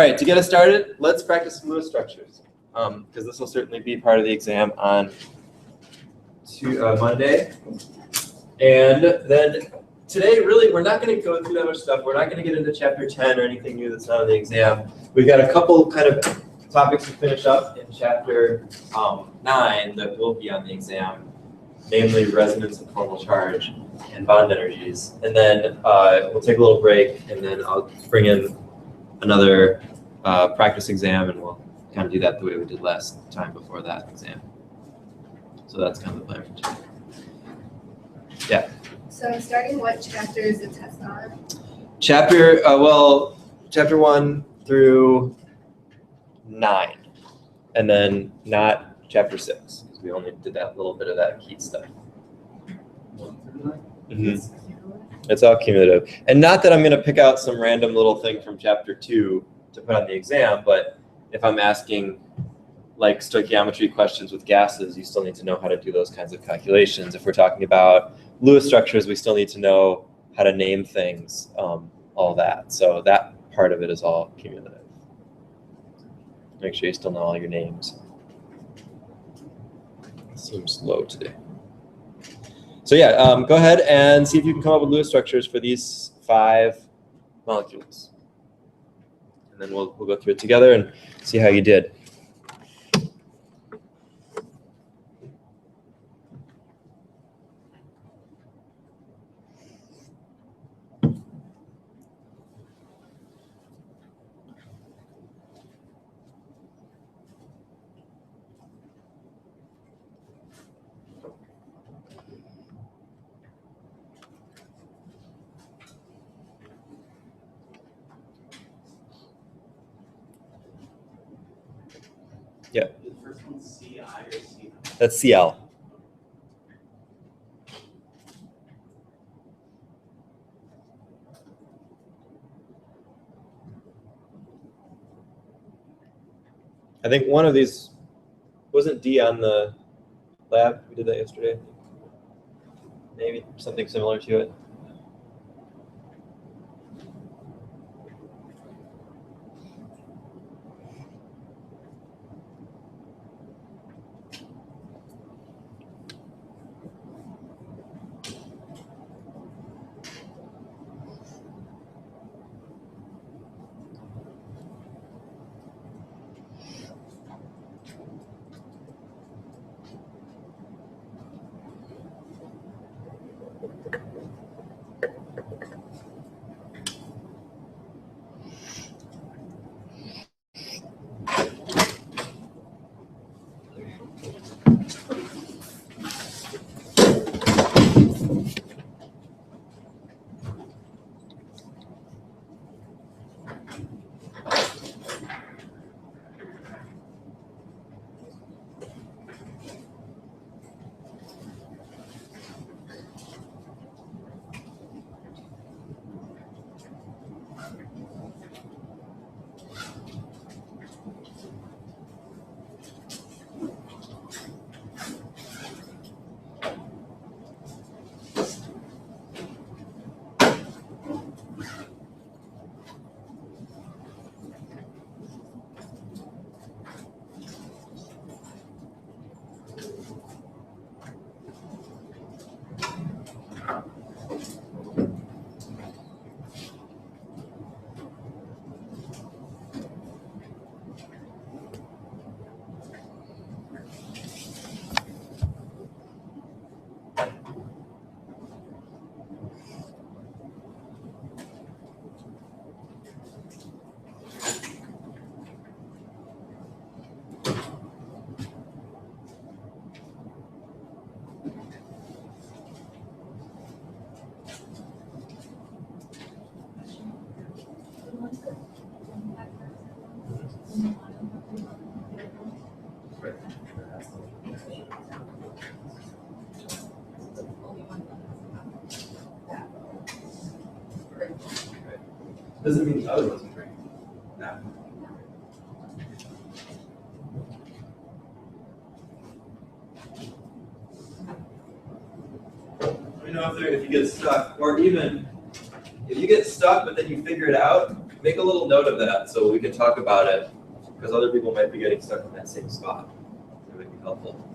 right, to get us started, let's practice some Lewis structures, because this will certainly be part of the exam on Monday. And then today, really, we're not going to go through that much stuff. We're not going to get into chapter 10 or anything new that's not on the exam. We've got a couple kind of topics to finish up in chapter 9 that will be on the exam, namely resonance and formal charge and bond energies. And then we'll take a little break, and then I'll bring in another practice exam, and we'll kind of do that the way we did last time before that exam. So that's kind of the plan for today. Yeah. So starting what chapter is the test on? Chapter 1 through 9, and then not chapter 6, because we only did that little bit of that heat stuff. 1 through 9? Mm-hmm. It's all cumulative. And not that I'm going to pick out some random little thing from chapter 2 to put on the exam, but if I'm asking like stoichiometry questions with gases, you still need to know how to do those kinds of calculations. If we're talking about Lewis structures, we still need to know how to name things, all that. So that part of it is all cumulative. Make sure you still know all your names. It seems low today. So yeah, go ahead and see if you can come up with Lewis structures for these 5 molecules. And then we'll go through it together and see how you did. Yeah. The first one's CI or CI? That's CL. I think one of these wasn't D on the lab. We did that yesterday. Maybe something similar to it. Doesn't mean the other wasn't drinking. No. Let me know if you get stuck, or even if you get stuck but then you figure it out, make a little note of that so we can talk about it, because other people might be getting stuck in that same spot. It would be helpful.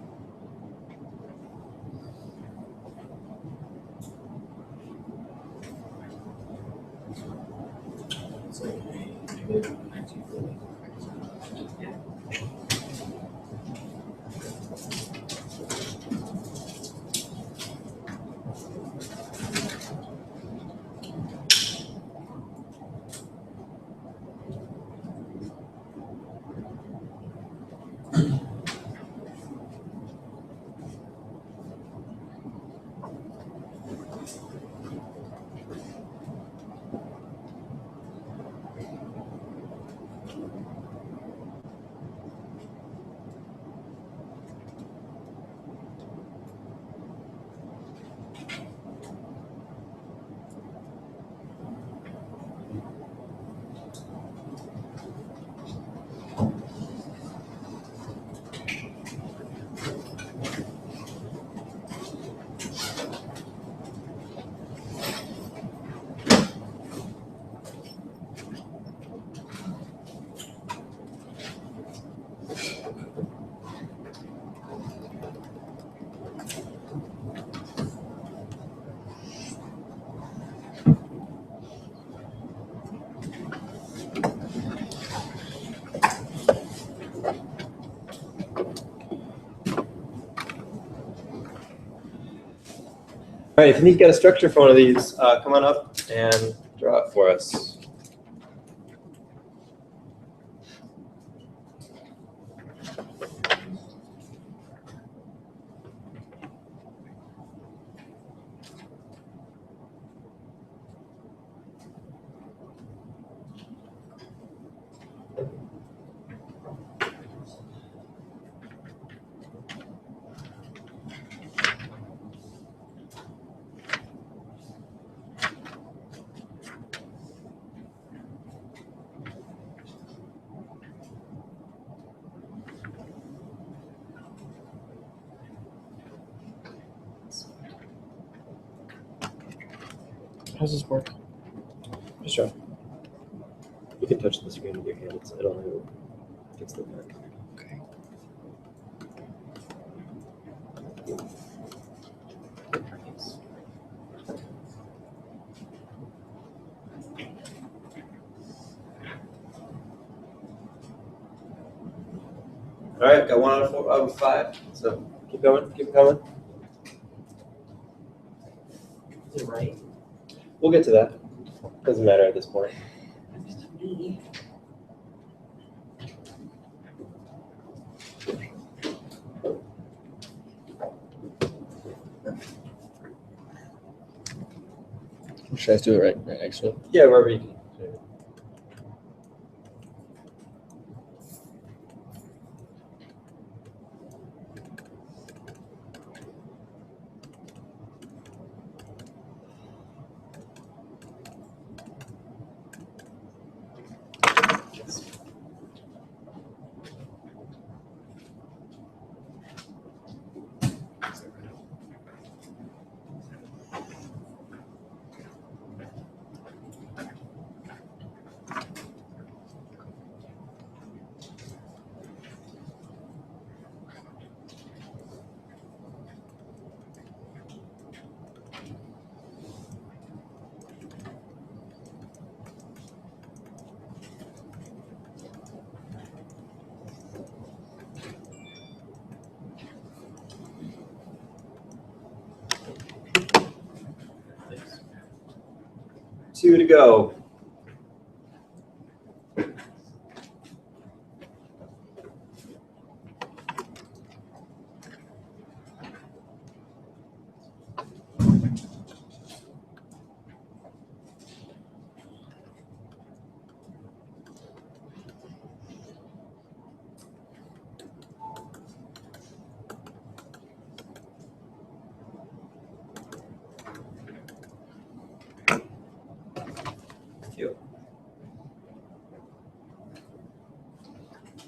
All right, if you need to get a structure for one of these, come on up and draw it for us. How's this work? Just try. You can touch the screen with your hands. It only gets the pen. Okay. All right, got 1 out of 5. So keep going, keep going. Is it right? We'll get to that. Doesn't matter at this point. Should I just do it right next to it? Yeah, wherever you can. Two to go.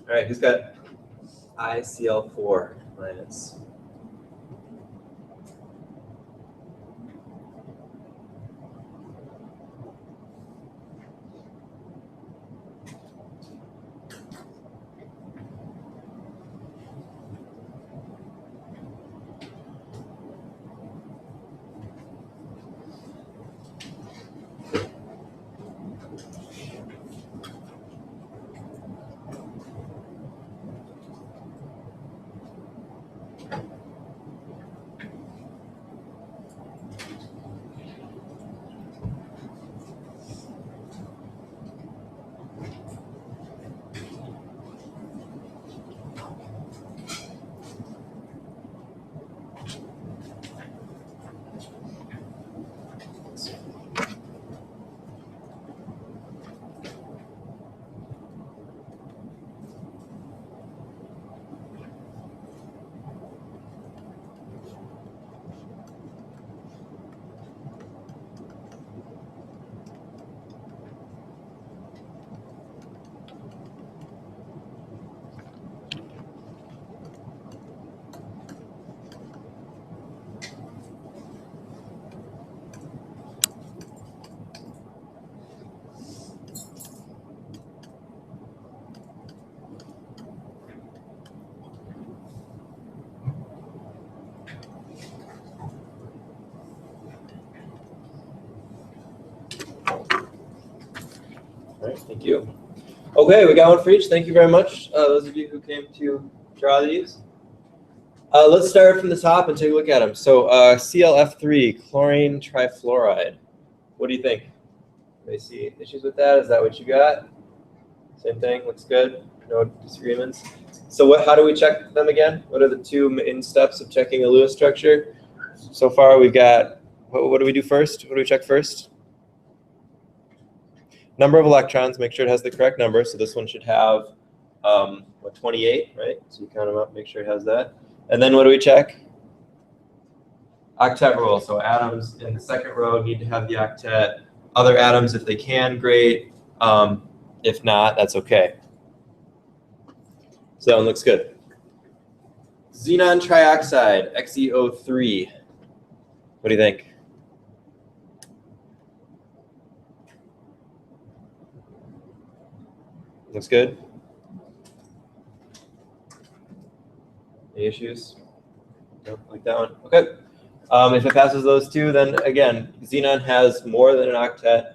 All right, who's got ICL4 minus? All right, thank you. Okay, we got one for each. Thank you very much, those of you who came to draw these. Let's start from the top and take a look at them. So ClF3, chlorine trifluoride. What do you think? Anybody see issues with that? Is that what you got? Same thing, looks good. No disagreements. So how do we check them again? What are the two main steps of checking a Lewis structure? So far we've got, what do we do first? What do we check first? Number of electrons, make sure it has the correct number. So this one should have, 28, right? So you count them up, make sure it has that. And then what do we check? Octet rule. So atoms in the second row need to have the octet. Other atoms, if they can, great. If not, that's okay. So that one looks good. Xenon trioxide, XeO3. What do you think? Looks good. Any issues? No, like that one. Okay. If it passes those two, then again, xenon has more than an octet.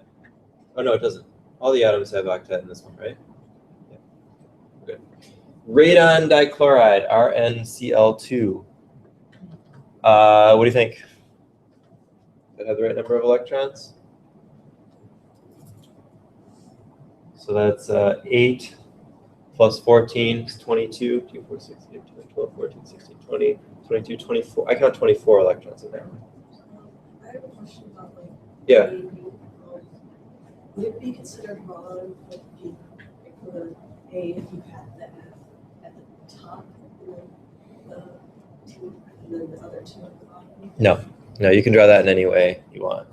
Oh no, it doesn't. All the atoms have octet in this one, right? Yeah. Good. Radon dichloride, RnCl2. What do you think? Does it have the right number of electrons? So that's 8 plus 14 is 22, 2, 4, 6, 8, 10, 12, 14, 16, 20, 22, 24. I count 24 electrons in there. I have a question about Yeah. Would it be considered wrong if you for A if you had the F at the top and then the two and then the other two at the bottom? No, you can draw that in any way you want.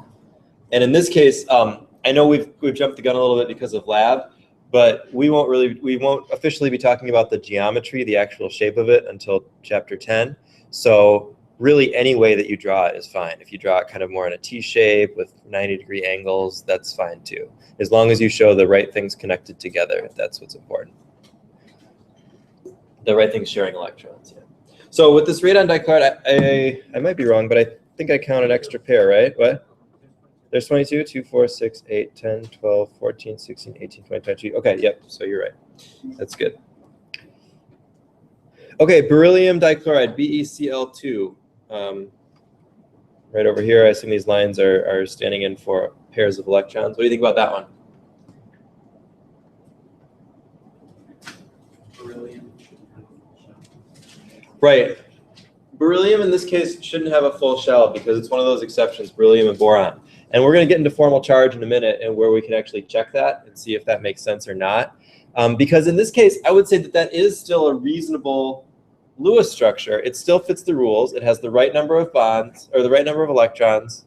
And in this case, I know we've jumped the gun a little bit because of lab, but we won't officially be talking about the geometry, the actual shape of it until chapter 10. So really any way that you draw it is fine. If you draw it kind of more in a T shape with 90-degree angles, that's fine too. As long as you show the right things connected together, that's what's important. The right things sharing electrons, yeah. So with this radon dichloride, I might be wrong, but I think I count an extra pair, right? What? There's 22, 2, 4, 6, 8, 10, 12, 14, 16, 18, 20, 22. Okay, yep, so you're right. That's good. Okay, beryllium dichloride, BeCl2. Right over here, I assume these lines are standing in for pairs of electrons. What do you think about that one? Beryllium. Right. Beryllium in this case shouldn't have a full shell because it's one of those exceptions, beryllium and boron. And we're going to get into formal charge in a minute and where we can actually check that and see if that makes sense or not. Because in this case, I would say that is still a reasonable Lewis structure. It still fits the rules. It has the right number of bonds, or the right number of electrons,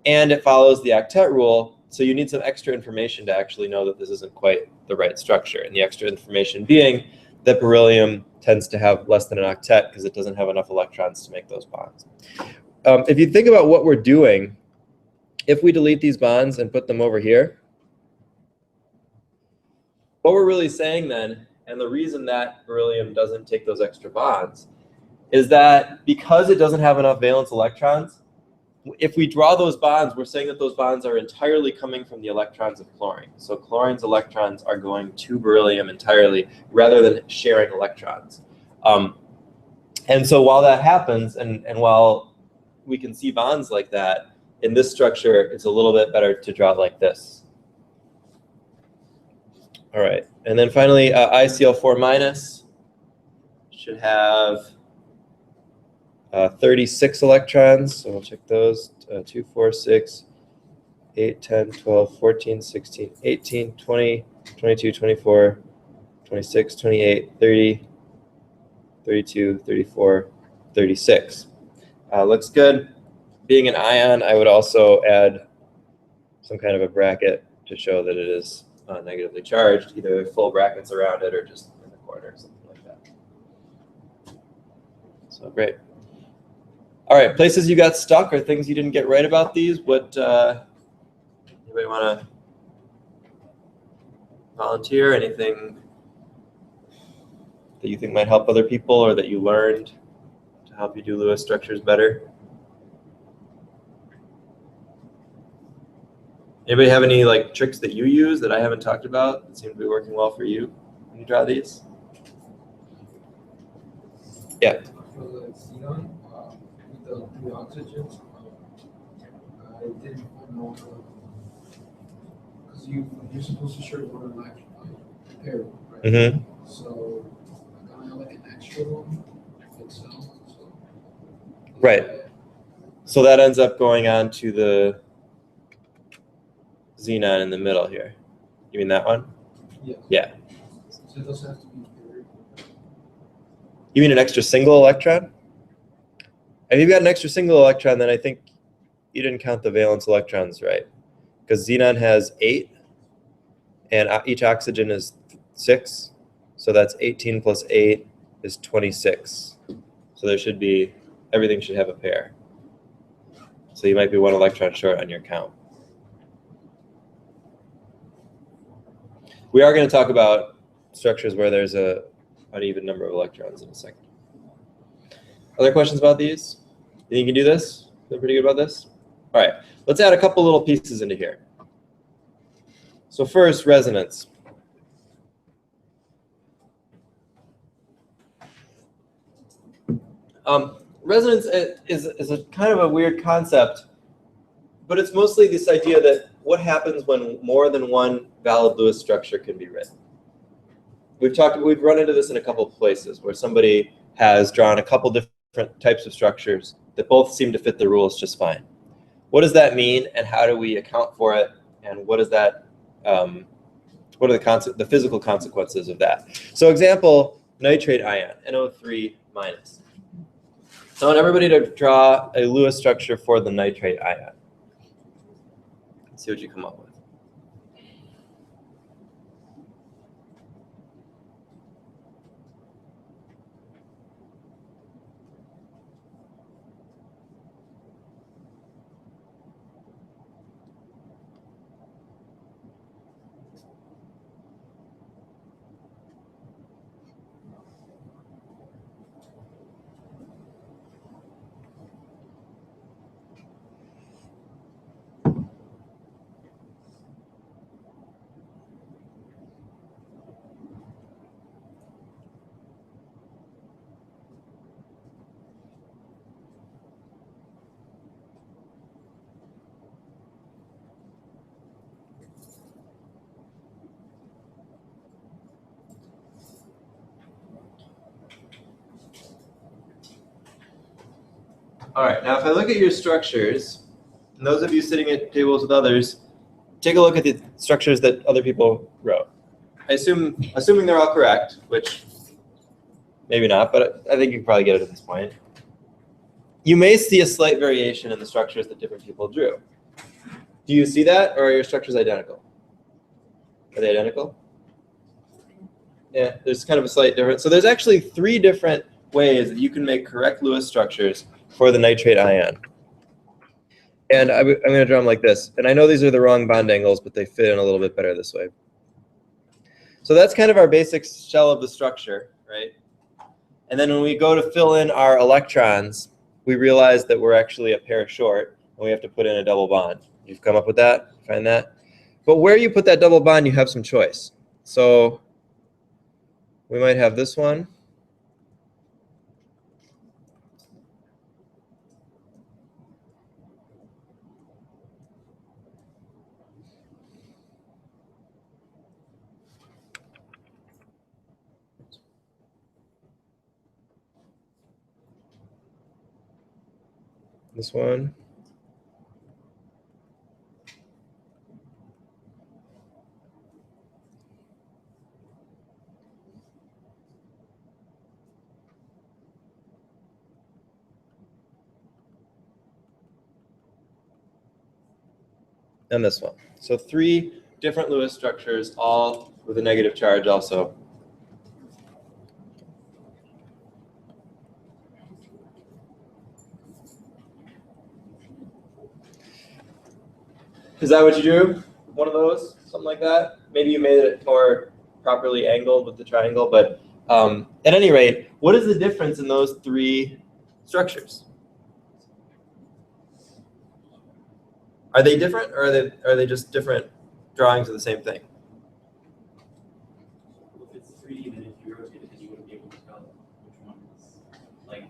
and it follows the octet rule. So you need some extra information to actually know that this isn't quite the right structure. And the extra information being that beryllium tends to have less than an octet because it doesn't have enough electrons to make those bonds. If you think about what we're doing, if we delete these bonds and put them over here, what we're really saying then, and the reason that beryllium doesn't take those extra bonds, is that because it doesn't have enough valence electrons, if we draw those bonds, we're saying that those bonds are entirely coming from the electrons of chlorine. So chlorine's electrons are going to beryllium entirely rather than sharing electrons. And so while that happens, and while we can see bonds like that, in this structure, it's a little bit better to draw it like this. All right, and then finally, ICl4 minus should have 36 electrons. So we'll check those, 2, 4, 6, 8, 10, 12, 14, 16, 18, 20, 22, 24, 26, 28, 30, 32, 34, 36. Looks good. Being an ion, I would also add some kind of a bracket to show that it is negatively charged, either full brackets around it or just in the corner or something like that. So great. All right, places you got stuck or things you didn't get right about these. What, anybody want to volunteer? Anything that you think might help other people or that you learned to help you do Lewis structures better? Anybody have any like tricks that you use that I haven't talked about that seem to be working well for you when you draw these? Yeah. For the xenon, with the three oxygens, I didn't know because you're supposed to share one pair, right? Mm-hmm. So I kind of have like an extra one itself. So Right. So that ends up going on to the xenon in the middle here. You mean that one? Yeah. Yeah. So it doesn't have to be paired. You mean an extra single electron? If you've got an extra single electron, then I think you didn't count the valence electrons right. Because xenon has 8, and each oxygen is 6. So that's 18 plus 8 is 26. So there should be, everything should have a pair. So you might be 1 electron short on your count. We are going to talk about structures where there's an uneven number of electrons in a second. Other questions about these? You think you can do this? Feel pretty good about this? All right, let's add a couple little pieces into here. So first, resonance. Resonance is a kind of a weird concept, but it's mostly this idea that what happens when more than one valid Lewis structure can be written. We've run into this in a couple of places where somebody has drawn a couple different types of structures that both seem to fit the rules just fine. What does that mean, and how do we account for it, and what is that? What are the physical consequences of that? So example, nitrate ion, NO3 minus. So I want everybody to draw a Lewis structure for the nitrate ion. Let's see what you come up with. All right, now if I look at your structures, and those of you sitting at tables with others, take a look at the structures that other people wrote. Assuming they're all correct, which maybe not, but I think you can probably get it at this point. You may see a slight variation in the structures that different people drew. Do you see that, or are your structures identical? Are they identical? Yeah, there's kind of a slight difference. So there's actually 3 different ways that you can make correct Lewis structures for the nitrate ion. And I'm going to draw them like this. And I know these are the wrong bond angles, but they fit in a little bit better this way. So that's kind of our basic shell of the structure, right? And then when we go to fill in our electrons, we realize that we're actually a pair short, and we have to put in a double bond. You've come up with that? Find that? But where you put that double bond, you have some choice. So we might have this one. This one. And this one. So 3 different Lewis structures, all with a negative charge also. Is that what you drew? One of those? Something like that? Maybe you made it more properly angled with the triangle, but at any rate, what is the difference in those 3 structures? Are they different, or are they just different drawings of the same thing? Well, if it's 3D, then if you rotate it, then you wouldn't be able to tell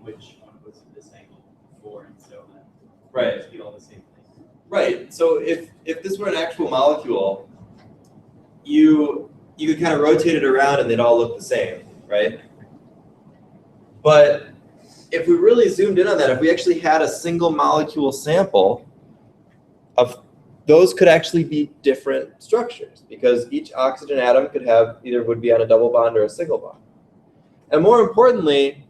which one was at this angle before, and so then Right. it'd be all the same thing. Right. So if this were an actual molecule, you could kind of rotate it around and they'd all look the same, right? But if we really zoomed in on that, if we actually had a single molecule sample of those, could actually be different structures, because each oxygen atom could have either would be on a double bond or a single bond. And more importantly,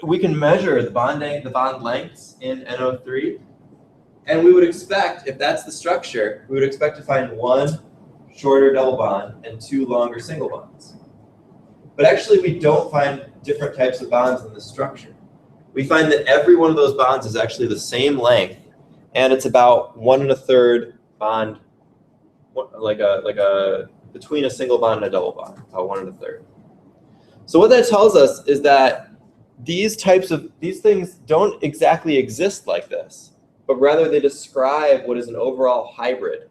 we can measure the bond lengths in NO3, and we would expect, if that's the structure, we would expect to find one shorter double bond and two longer single bonds. But actually, we don't find different types of bonds in the structure. We find that every one of those bonds is actually the same length, and it's about 1 1/3 bond, between a single bond and a double bond, about 1 1/3. So what that tells us is that these things don't exactly exist like this, but rather they describe what is an overall hybrid.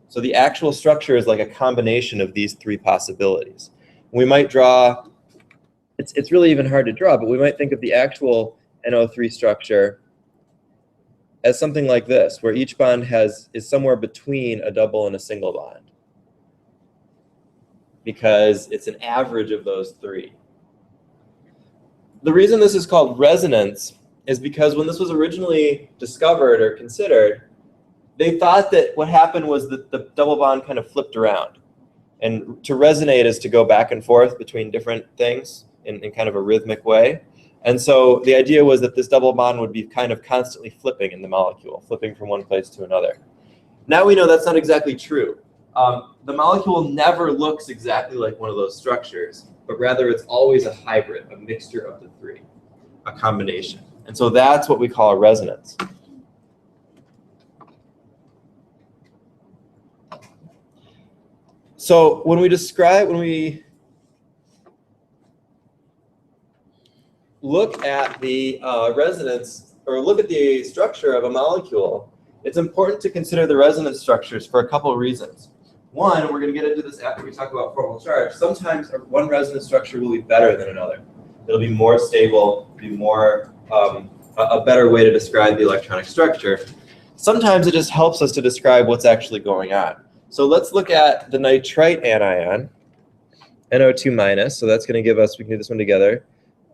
So the actual structure is like a combination of these three possibilities. We might draw, it's really even hard to draw, but we might think of the actual NO3 structure as something like this, where each bond is somewhere between a double and a single bond, because it's an average of those three. The reason this is called resonance is because when this was originally discovered or considered, they thought that what happened was that the double bond kind of flipped around. And to resonate is to go back and forth between different things in kind of a rhythmic way. And so the idea was that this double bond would be kind of constantly flipping in the molecule, flipping from one place to another. Now we know that's not exactly true. The molecule never looks exactly like one of those structures, but rather it's always a hybrid, a mixture of the three, a combination. And so that's what we call a resonance. So when we look at the resonance, or look at the structure of a molecule, it's important to consider the resonance structures for a couple of reasons. One, we're going to get into this after we talk about formal charge, sometimes one resonance structure will be better than another. It'll be more stable, be more a better way to describe the electronic structure. Sometimes it just helps us to describe what's actually going on. So let's look at the nitrite anion, NO2-. So that's going to give us, we can do this one together.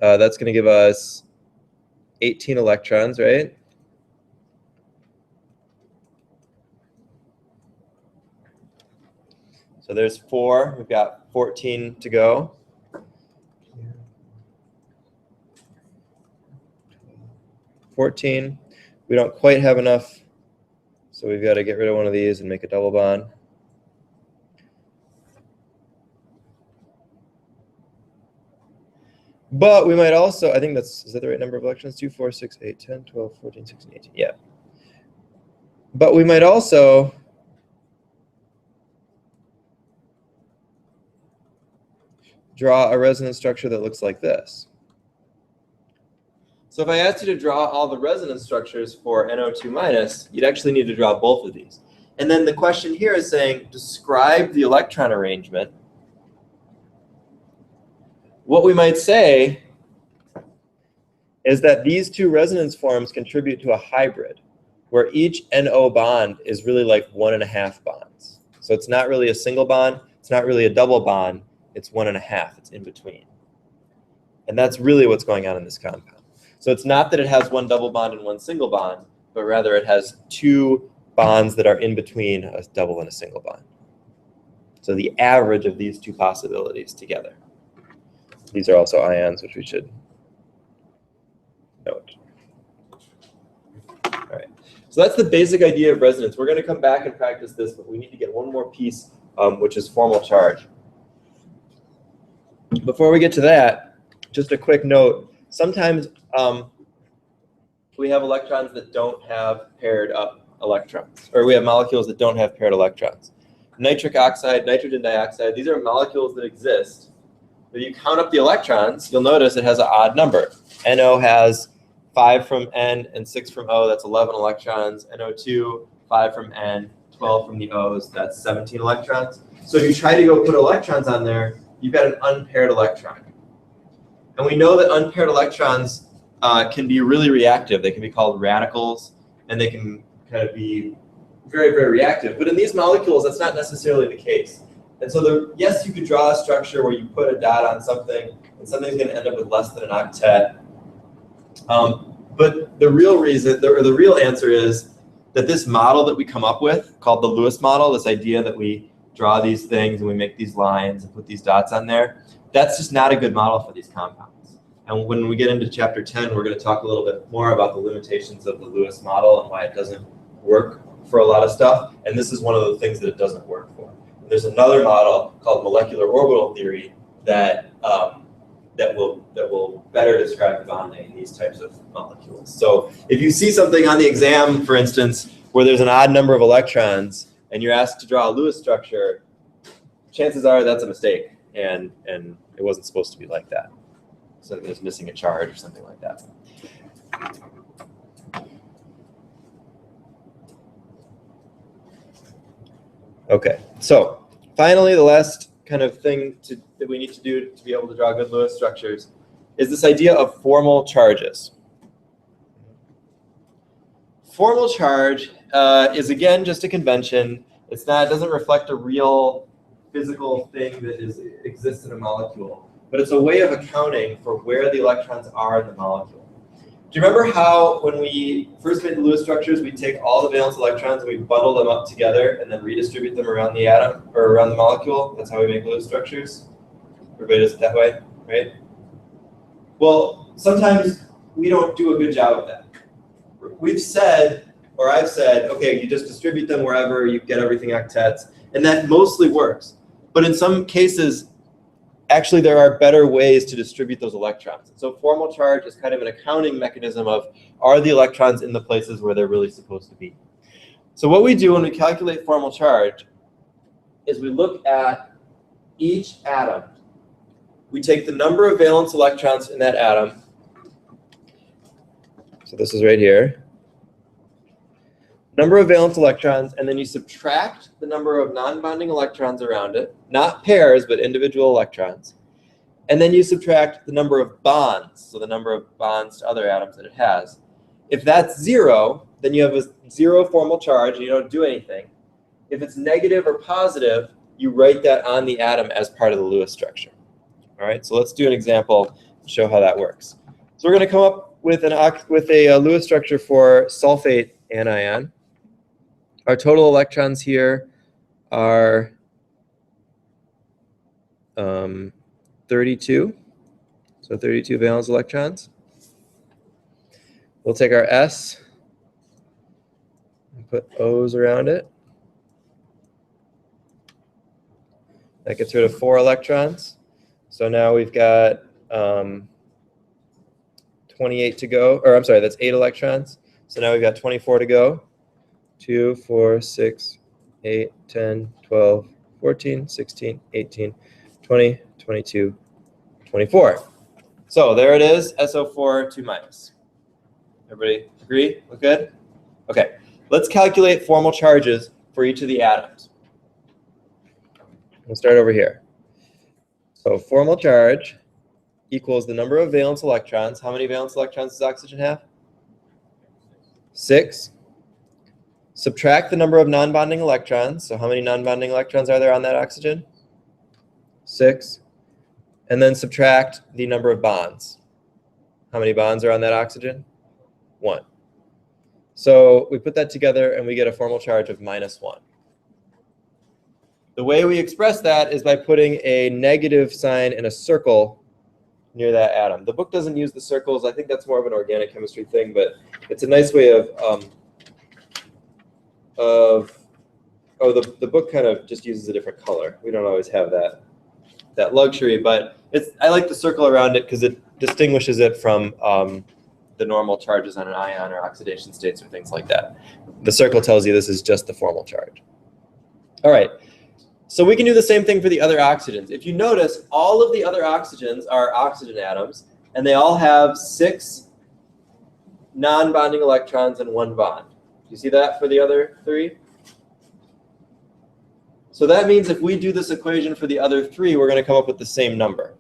That's going to give us 18 electrons, right? So there's 4. We've got 14 to go. 14. We don't quite have enough, so we've got to get rid of one of these and make a double bond. But we might also, I think is that the right number of electrons? 2, 4, 6, 8, 10, 12, 14, 16, 18. Yeah. But we might also draw a resonance structure that looks like this. So if I asked you to draw all the resonance structures for NO2-, you'd actually need to draw both of these. And then the question here is saying, describe the electron arrangement. What we might say is that these two resonance forms contribute to a hybrid, where each NO bond is really like 1.5 bonds. So it's not really a single bond, it's not really a double bond, it's 1.5, it's in between. And that's really what's going on in this compound. So it's not that it has one double bond and one single bond, but rather it has two bonds that are in between a double and a single bond. So the average of these two possibilities together. These are also ions, which we should note. All right. So that's the basic idea of resonance. We're going to come back and practice this, but we need to get one more piece, which is formal charge. Before we get to that, just a quick note. Sometimes we have electrons that don't have paired up electrons, or we have molecules that don't have paired electrons. Nitric oxide, nitrogen dioxide, these are molecules that exist. If you count up the electrons, you'll notice it has an odd number. NO has 5 from N and 6 from O, that's 11 electrons. NO2, 5 from N, 12 from the O's, that's 17 electrons. So if you try to go put electrons on there, you've got an unpaired electron. And we know that unpaired electrons can be really reactive. They can be called radicals, and they can kind of be very, very reactive. But in these molecules, that's not necessarily the case. And so yes, you could draw a structure where you put a dot on something, and something's going to end up with less than an octet. But the real reason, or the real answer is that this model that we come up with, called the Lewis model, this idea that we draw these things and we make these lines and put these dots on there, that's just not a good model for these compounds. And when we get into chapter 10, we're going to talk a little bit more about the limitations of the Lewis model and why it doesn't work for a lot of stuff. And this is one of the things that it doesn't work for. And there's another model called molecular orbital theory that will better describe the bonding in these types of molecules. So if you see something on the exam, for instance, where there's an odd number of electrons and you're asked to draw a Lewis structure, chances are that's a mistake, and it wasn't supposed to be like that. So it's missing a charge or something like that. Okay, so finally, the last kind of thing that we need to do to be able to draw good Lewis structures is this idea of formal charges. Formal charge is, again, just a convention. It doesn't reflect a real physical thing that exists in a molecule, but it's a way of accounting for where the electrons are in the molecule. Do you remember how when we first made the Lewis structures, we take all the valence electrons and we bundle them up together and then redistribute them around the atom or around the molecule? That's how we make Lewis structures. Everybody does it that way, right? Well, sometimes we don't do a good job of that. We've said, or I've said, okay, you just distribute them wherever, you get everything octets, and that mostly works. But in some cases, actually there are better ways to distribute those electrons. And so formal charge is kind of an accounting mechanism of, are the electrons in the places where they're really supposed to be? So what we do when we calculate formal charge is we look at each atom. We take the number of valence electrons in that atom. So this is right here. Number of valence electrons, and then you subtract the number of non-bonding electrons around it, not pairs, but individual electrons. And then you subtract the number of bonds, so the number of bonds to other atoms that it has. If that's 0, then you have a 0 formal charge and you don't do anything. If it's negative or positive, you write that on the atom as part of the Lewis structure. All right, so let's do an example to show how that works. So we're going to come up with a Lewis structure for sulfate anion. Our total electrons here are 32, so 32 valence electrons. We'll take our S and put O's around it. That gets rid of 4 electrons. So now we've got 28 to go, or I'm sorry, that's 8 electrons. So now we've got 24 to go. 2, 4, 6, 8, 10, 12, 14, 16, 18, 20, 22, 24. So there it is, SO4, 2 minus. Everybody agree? Look good? Okay, let's calculate formal charges for each of the atoms. We'll start over here. So formal charge equals the number of valence electrons. How many valence electrons does oxygen have? 6. Subtract the number of non-bonding electrons. So how many non-bonding electrons are there on that oxygen? 6. And then subtract the number of bonds. How many bonds are on that oxygen? 1. So we put that together and we get a formal charge of -1. The way we express that is by putting a negative sign in a circle near that atom. The book doesn't use the circles. I think that's more of an organic chemistry thing, but it's a nice way of the book kind of just uses a different color. We don't always have that luxury, but I like the circle around it because it distinguishes it from the normal charges on an ion or oxidation states or things like that. The circle tells you this is just the formal charge. All right, so we can do the same thing for the other oxygens. If you notice, all of the other oxygens are oxygen atoms, and they all have 6 non-bonding electrons and 1 bond. Do you see that for the other 3? So that means if we do this equation for the other 3, we're going to come up with the same number.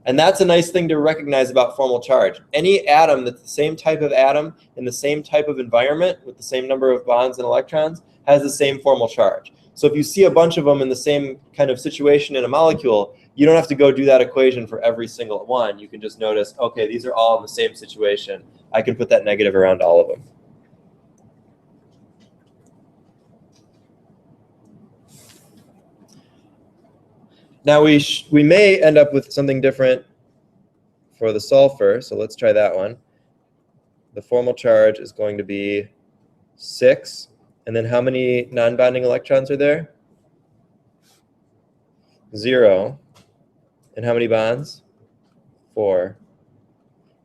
And that's a nice thing to recognize about formal charge. Any atom that's the same type of atom in the same type of environment with the same number of bonds and electrons has the same formal charge. So if you see a bunch of them in the same kind of situation in a molecule, you don't have to go do that equation for every single one. You can just notice, okay, these are all in the same situation. I can put that negative around all of them. Now we may end up with something different for the sulfur, so let's try that one. The formal charge is going to be 6, and then how many non-bonding electrons are there? 0. And how many bonds? 4.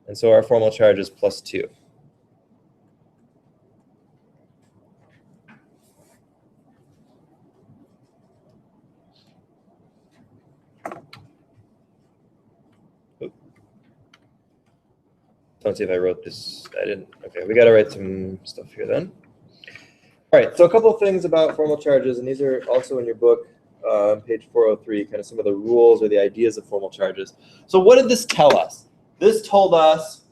And so our formal charge is +2. Let's see if I wrote this. I didn't. Okay, we got to write some stuff here then. All right, so a couple of things about formal charges, and these are also in your book, page 403, kind of some of the rules or the ideas of formal charges. So what did this tell us? This told us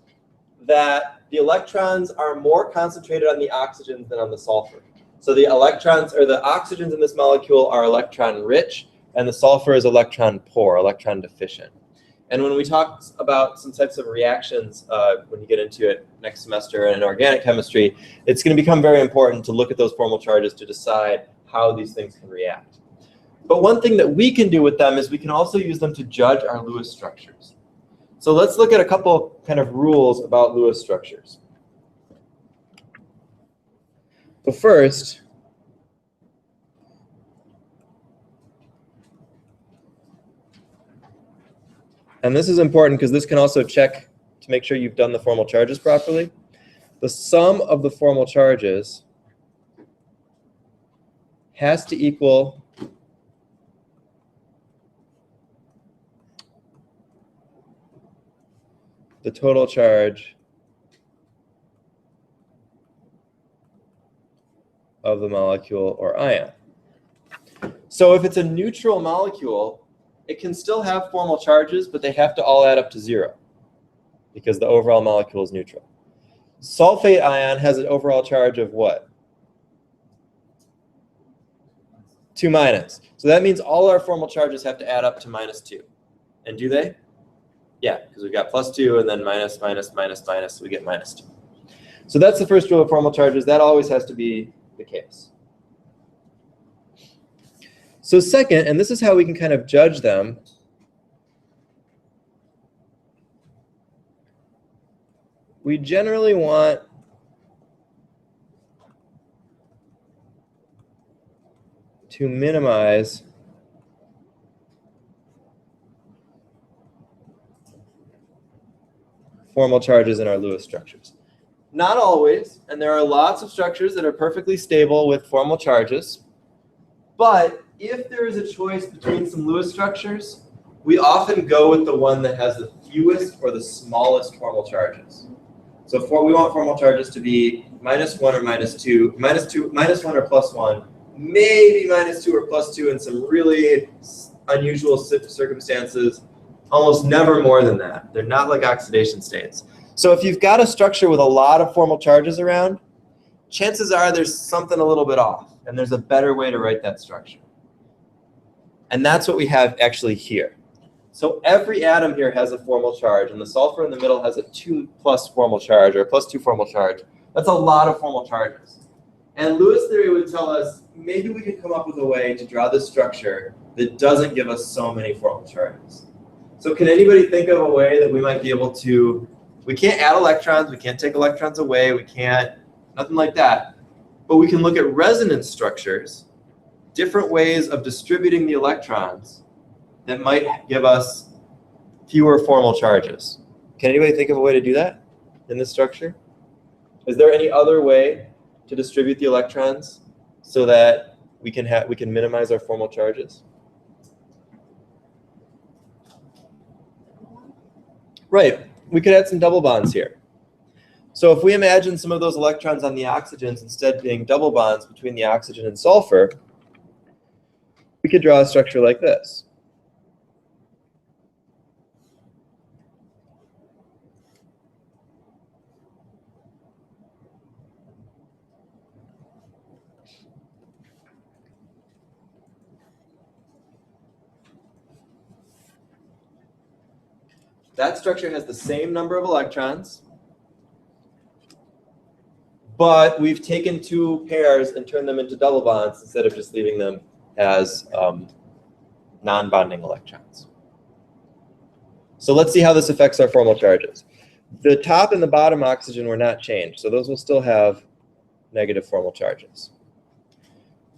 that the electrons are more concentrated on the oxygens than on the sulfur. So the electrons, or the oxygens in this molecule are electron rich, and the sulfur is electron poor, electron deficient. And when we talk about some types of reactions, when you get into it next semester in organic chemistry, it's going to become very important to look at those formal charges to decide how these things can react. But one thing that we can do with them is we can also use them to judge our Lewis structures. So let's look at a couple kind of rules about Lewis structures. So first, and this is important because this can also check to make sure you've done the formal charges properly. The sum of the formal charges has to equal the total charge of the molecule or ion. So if it's a neutral molecule, it can still have formal charges, but they have to all add up to 0 because the overall molecule is neutral. Sulfate ion has an overall charge of what? 2-. So that means all our formal charges have to add up to -2. And do they? Yeah, because we've got +2 and then minus, minus, minus, minus, so we get -2. So that's the first rule of formal charges. That always has to be the case. So second, and this is how we can kind of judge them, we generally want to minimize formal charges in our Lewis structures. Not always, and there are lots of structures that are perfectly stable with formal charges, but if there is a choice between some Lewis structures, we often go with the one that has the fewest or the smallest formal charges. So we want formal charges to be -1 or -2, -1 or +1, maybe -2 or +2 in some really unusual circumstances, almost never more than that. They're not like oxidation states. So if you've got a structure with a lot of formal charges around, chances are there's something a little bit off, and there's a better way to write that structure. And that's what we have actually here. So every atom here has a formal charge, and the sulfur in the middle has a 2+ formal charge, or a +2 formal charge. That's a lot of formal charges. And Lewis theory would tell us maybe we could come up with a way to draw this structure that doesn't give us so many formal charges. So can anybody think of a way that we might be able to, we can't add electrons, we can't take electrons away, we can't, nothing like that, but we can look at resonance structures, different ways of distributing the electrons that might give us fewer formal charges. Can anybody think of a way to do that in this structure? Is there any other way to distribute the electrons so that we can minimize our formal charges? Right, we could add some double bonds here. So if we imagine some of those electrons on the oxygens instead being double bonds between the oxygen and sulfur, we could draw a structure like this. That structure has the same number of electrons, but we've taken two pairs and turned them into double bonds instead of just leaving them as non-bonding electrons. So let's see how this affects our formal charges. The top and the bottom oxygen were not changed, so those will still have negative formal charges.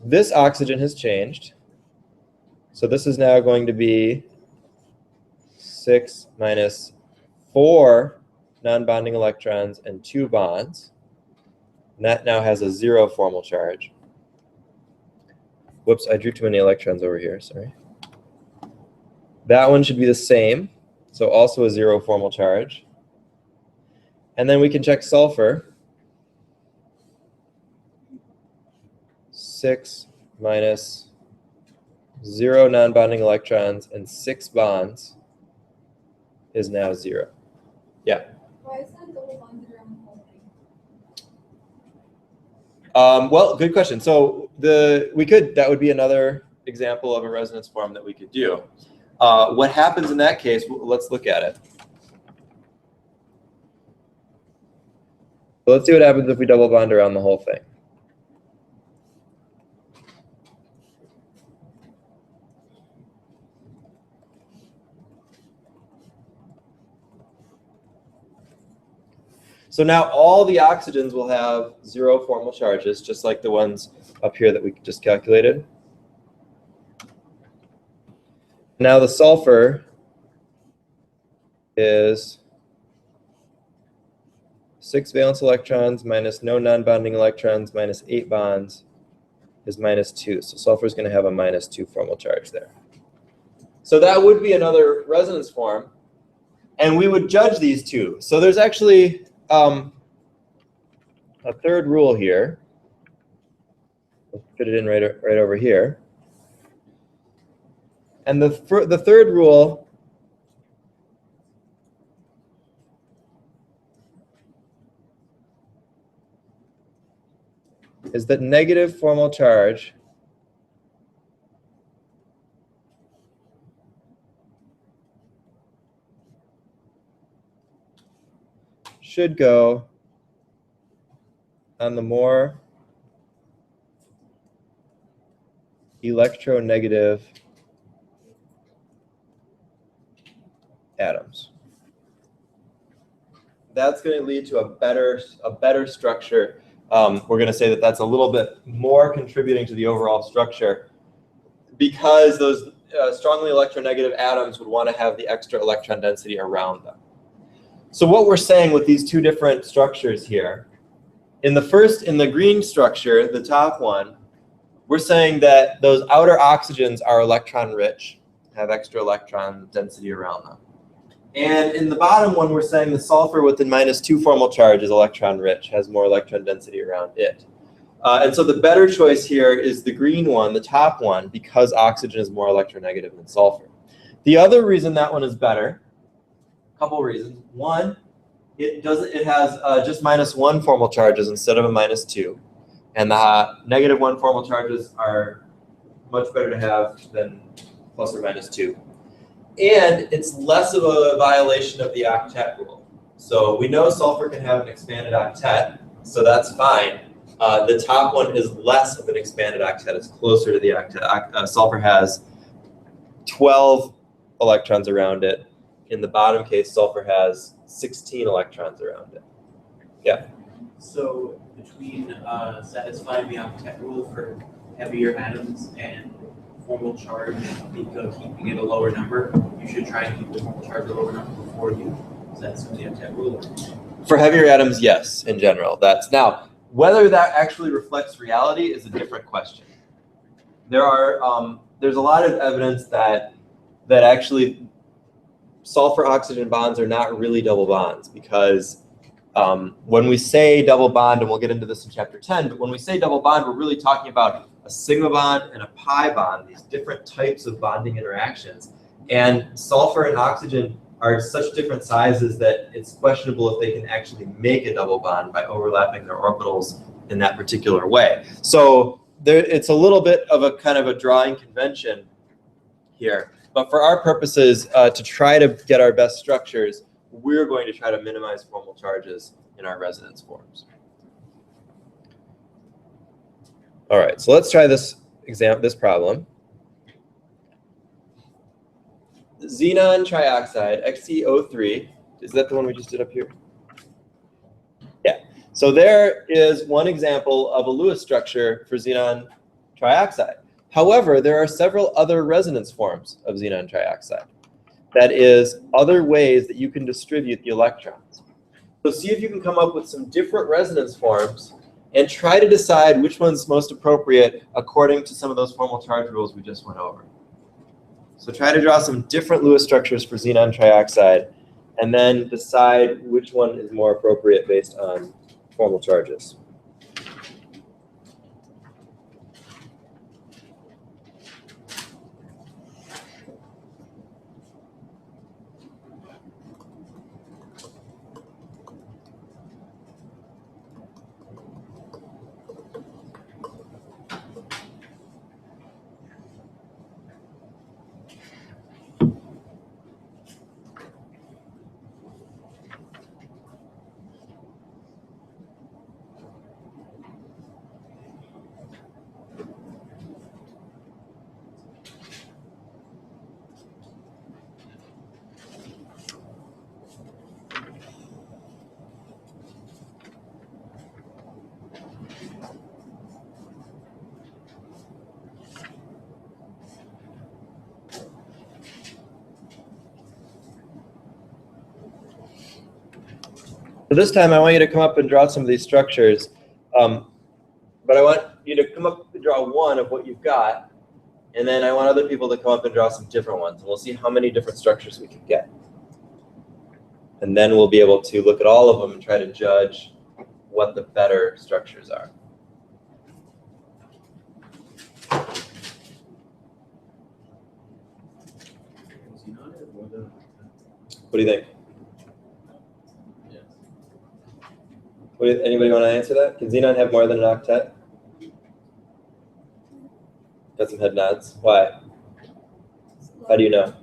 This oxygen has changed, so this is now going to be 6 minus 4 non-bonding electrons and 2 bonds. And that now has a 0 formal charge. Whoops, I drew too many electrons over here, sorry. That one should be the same, so also a 0 formal charge. And then we can check sulfur. 6 minus 0 non-bonding electrons and 6 bonds is now 0. Yeah. Why is that double bonded around the whole thing? Well, good question. So that would be another example of a resonance form that we could do. What happens in that case, let's look at it. So let's see what happens if we double bond around the whole thing. So now all the oxygens will have 0 formal charges, just like the ones up here that we just calculated. Now the sulfur is 6 valence electrons minus no non-bonding electrons minus 8 bonds is minus 2. So sulfur is going to have a minus 2 formal charge there. So that would be another resonance form. And we would judge these two. So there's actually a third rule here. Let's fit it in right over here. And the third rule is that negative formal charge should go on the more electronegative atoms. That's going to lead to a better structure. We're going to say that that's a little bit more contributing to the overall structure because those strongly electronegative atoms would want to have the extra electron density around them. So what we're saying with these two different structures here, in the green structure, the top one, we're saying that those outer oxygens are electron rich, have extra electron density around them. And in the bottom one, we're saying the sulfur with the minus 2 formal charge is electron rich, has more electron density around it. And so the better choice here is the green one, the top one, because oxygen is more electronegative than sulfur. The other reason that one is better, a couple reasons. One, it has just minus 1 formal charges instead of a minus 2. And the negative 1 formal charges are much better to have than plus or minus 2. And it's less of a violation of the octet rule. So we know sulfur can have an expanded octet, so that's fine. The top one is less of an expanded octet. It's closer to the octet. Sulfur has 12 electrons around it. In the bottom case, sulfur has 16 electrons around it. Yeah? So between satisfying the octet rule for heavier atoms and formal charge, keeping it a lower number, you should try and keep the formal charge a lower number before you satisfy the octet rule. For heavier atoms, yes, in general. Now, whether that actually reflects reality is a different question. There's a lot of evidence that actually sulfur-oxygen bonds are not really double bonds because When we say double bond, and we'll get into this in chapter 10, but when we say double bond, we're really talking about a sigma bond and a pi bond, these different types of bonding interactions. And sulfur and oxygen are such different sizes that it's questionable if they can actually make a double bond by overlapping their orbitals in that particular way. So it's a little bit of a kind of a drawing convention here. But for our purposes, to try to get our best structures, we're going to try to minimize formal charges in our resonance forms. All right, so let's try this problem. Xenon trioxide, XeO3, is that the one we just did up here? Yeah, so there is one example of a Lewis structure for xenon trioxide. However, there are several other resonance forms of xenon trioxide. That is, other ways that you can distribute the electrons. So see if you can come up with some different resonance forms and try to decide which one's most appropriate according to some of those formal charge rules we just went over. So try to draw some different Lewis structures for xenon trioxide and then decide which one is more appropriate based on formal charges. So this time I want you to come up and draw some of these structures, but I want you to come up and draw one of what you've got, and then I want other people to come up and draw some different ones, and we'll see how many different structures we can get. And then we'll be able to look at all of them and try to judge what the better structures are. What do you think? Anybody want to answer that? Can xenon have more than an octet? Got some head nods. Why? How do you know?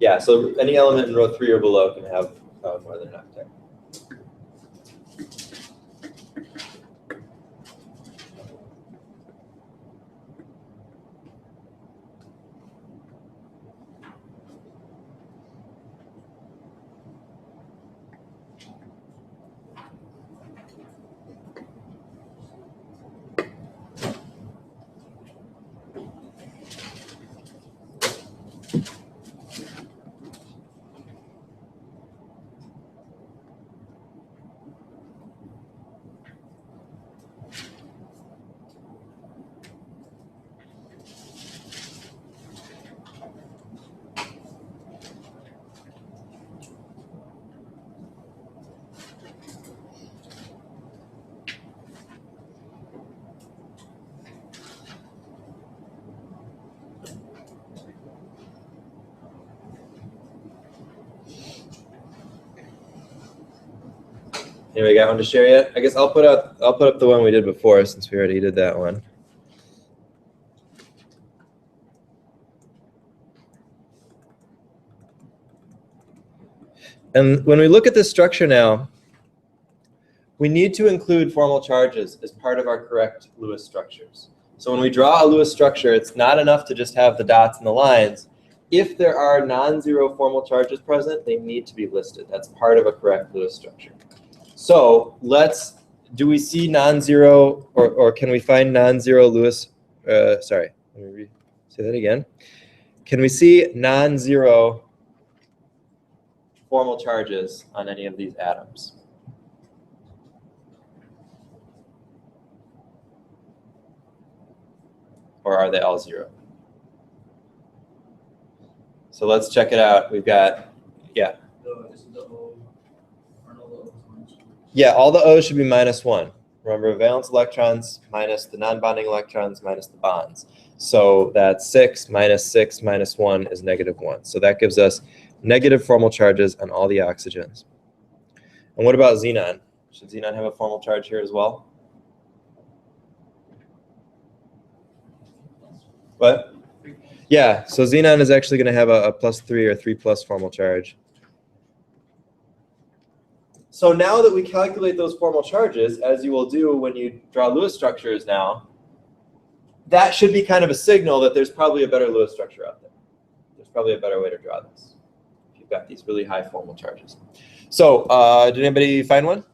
Yeah, so any element in row 3 or below can have more than an octet. Anybody got one to share yet? I guess I'll put up the one we did before since we already did that one. And when we look at this structure now, we need to include formal charges as part of our correct Lewis structures. So when we draw a Lewis structure, it's not enough to just have the dots and the lines. If there are non-zero formal charges present, they need to be listed. That's part of a correct Lewis structure. So do we see non-zero, or can we find non-zero Lewis, sorry, let me say that again. Can we see non-zero formal charges on any of these atoms? Or are they all zero? So let's check it out. We've got, yeah. This is the O Yeah, all the O's should be -1. Remember, valence electrons minus the non-bonding electrons minus the bonds. So that's 6 minus 1 is -1. So that gives us negative formal charges on all the oxygens. And what about xenon? Should xenon have a formal charge here as well? What? Yeah, so xenon is actually going to have a +3 or 3+ formal charge. So now that we calculate those formal charges, as you will do when you draw Lewis structures now, that should be kind of a signal that there's probably a better Lewis structure out there. There's probably a better way to draw this if you've got these really high formal charges. So did anybody find one?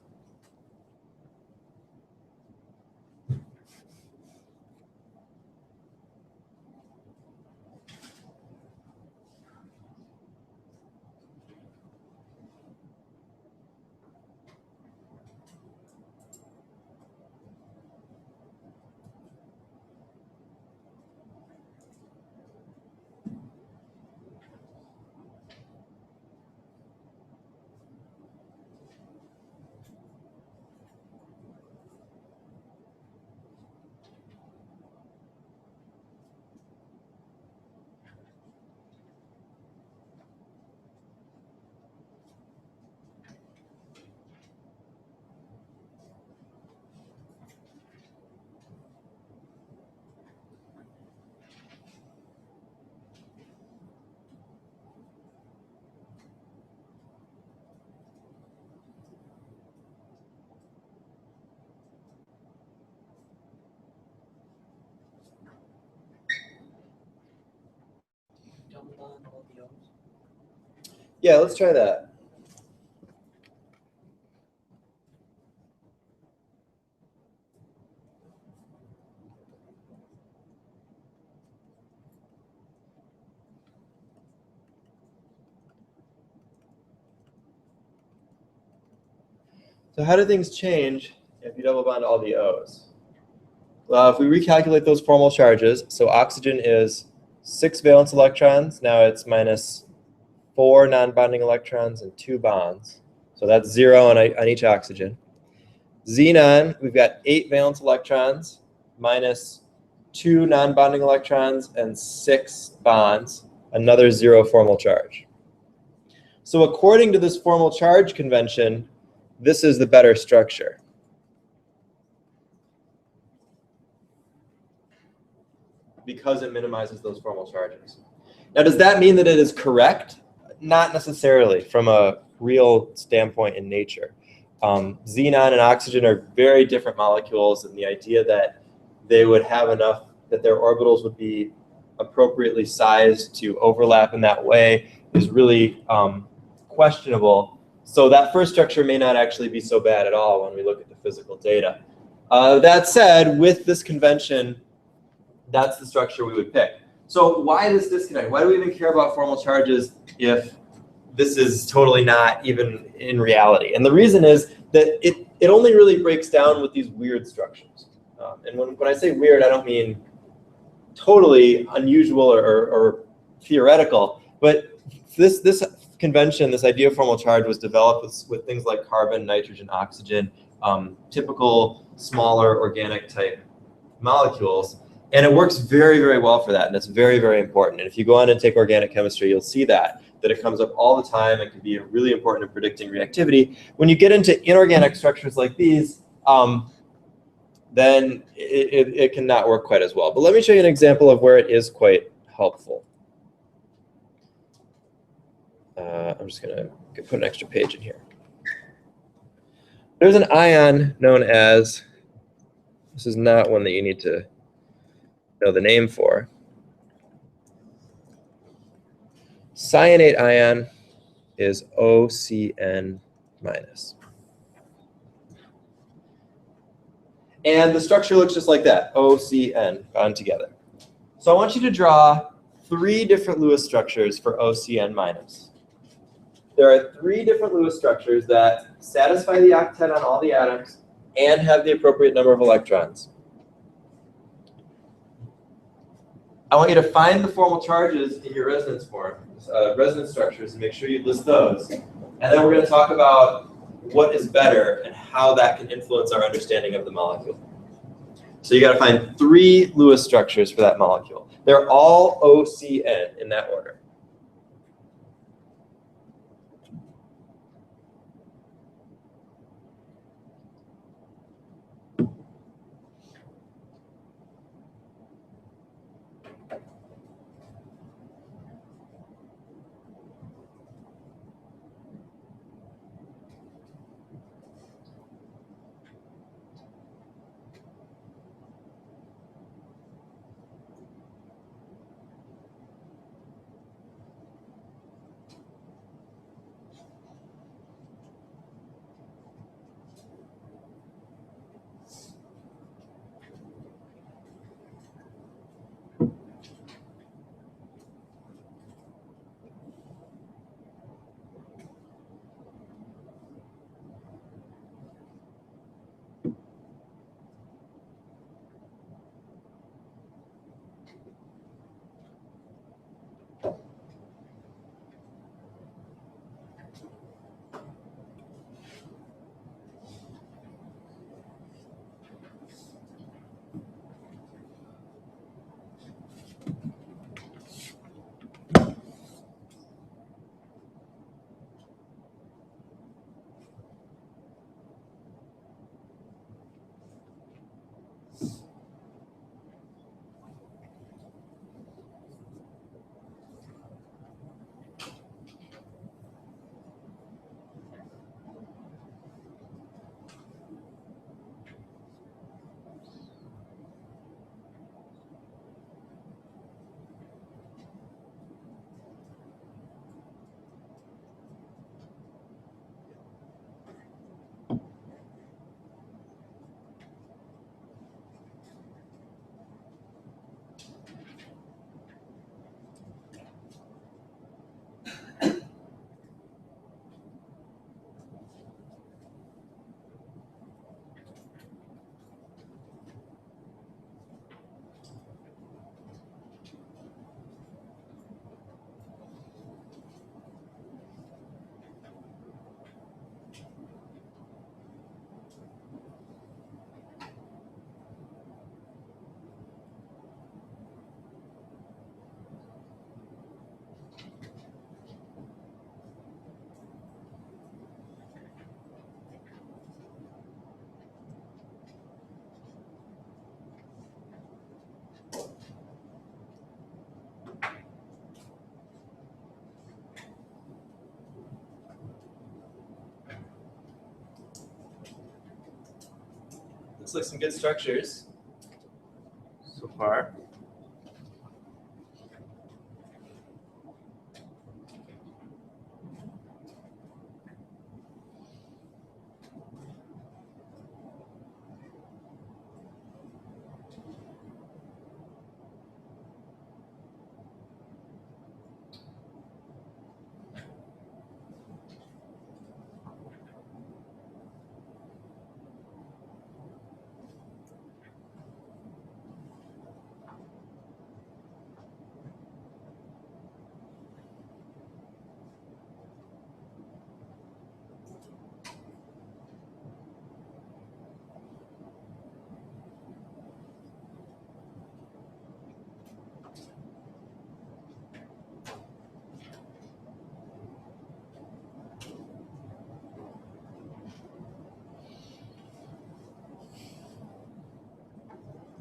Yeah, let's try that. So how do things change if you double bond all the O's? Well, if we recalculate those formal charges, so oxygen is 6 valence electrons. Now it's -4 non-bonding electrons and 2 bonds. So that's 0 on each oxygen. Xenon, we've got 8 valence electrons -2 non-bonding electrons and 6 bonds, another 0 formal charge. So according to this formal charge convention, this is the better structure. Because it minimizes those formal charges. Now, does that mean that it is correct? Not necessarily from a real standpoint in nature. Xenon and oxygen are very different molecules, and the idea that they would have enough, that their orbitals would be appropriately sized to overlap in that way is really questionable. So that first structure may not actually be so bad at all when we look at the physical data. That said, with this convention, that's the structure we would pick. So why this disconnect? Why do we even care about formal charges if this is totally not even in reality? And the reason is that it only really breaks down with these weird structures. And when I say weird, I don't mean totally unusual or theoretical, but this convention, this idea of formal charge was developed with things like carbon, nitrogen, oxygen, typical smaller organic type molecules. And it works very, very well for that, and it's very, very important. And if you go on and take organic chemistry, you'll see that it comes up all the time and can be really important in predicting reactivity. When you get into inorganic structures like these, then it cannot work quite as well. But let me show you an example of where it is quite helpful. I'm just going to put an extra page in here. There's an ion known as, this is not one that you need to know the name for. Cyanate ion is OCN-. And the structure looks just like that, OCN bound together. So I want you to draw 3 different Lewis structures for OCN-. There are 3 different Lewis structures that satisfy the octet on all the atoms and have the appropriate number of electrons. I want you to find the formal charges in your resonance form, resonance structures, and make sure you list those. And then we're going to talk about what is better and how that can influence our understanding of the molecule. So you got to find 3 Lewis structures for that molecule. They're all OCN in that order. Looks like some good structures so far.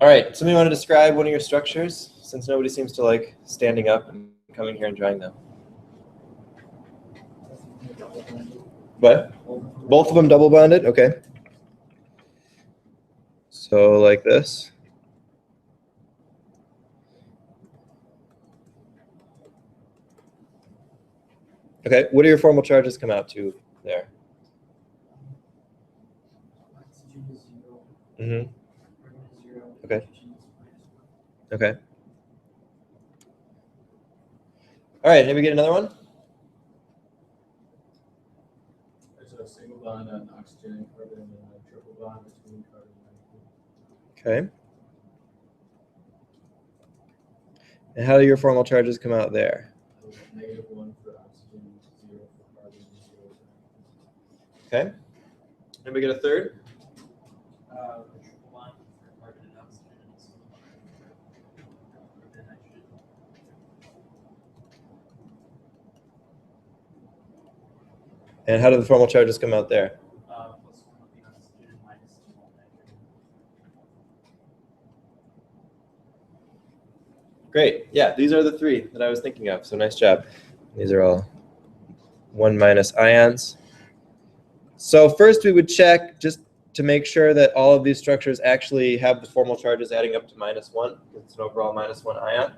All right, somebody want to describe one of your structures, since nobody seems to like standing up and coming here and trying them. What? Both of them double bonded? Okay. So like this. Okay, what do your formal charges come out to there? Oxygen is 0. Mm-hmm. Argon is 0. Okay. Nitrogen is -1. Okay. All right, maybe get another one? There's a single bond on oxygen and carbon and a triple bond between carbon and Okay. And how do your formal charges come out there? -1 for oxygen, 0 for carbon, 0 for nitrogen. Okay. Anybody get a third? A triple bond for carbon and oxygen and a single bond for carbon and nitrogen. And how do the formal charges come out there? Plus 1 of the oxygen and minus 2 of nitrogen. Great. Yeah, these are the three that I was thinking of. So nice job. These are all 1 minus ions. So first we would check just to make sure that all of these structures actually have the formal charges adding up to -1. It's an overall -1 ion.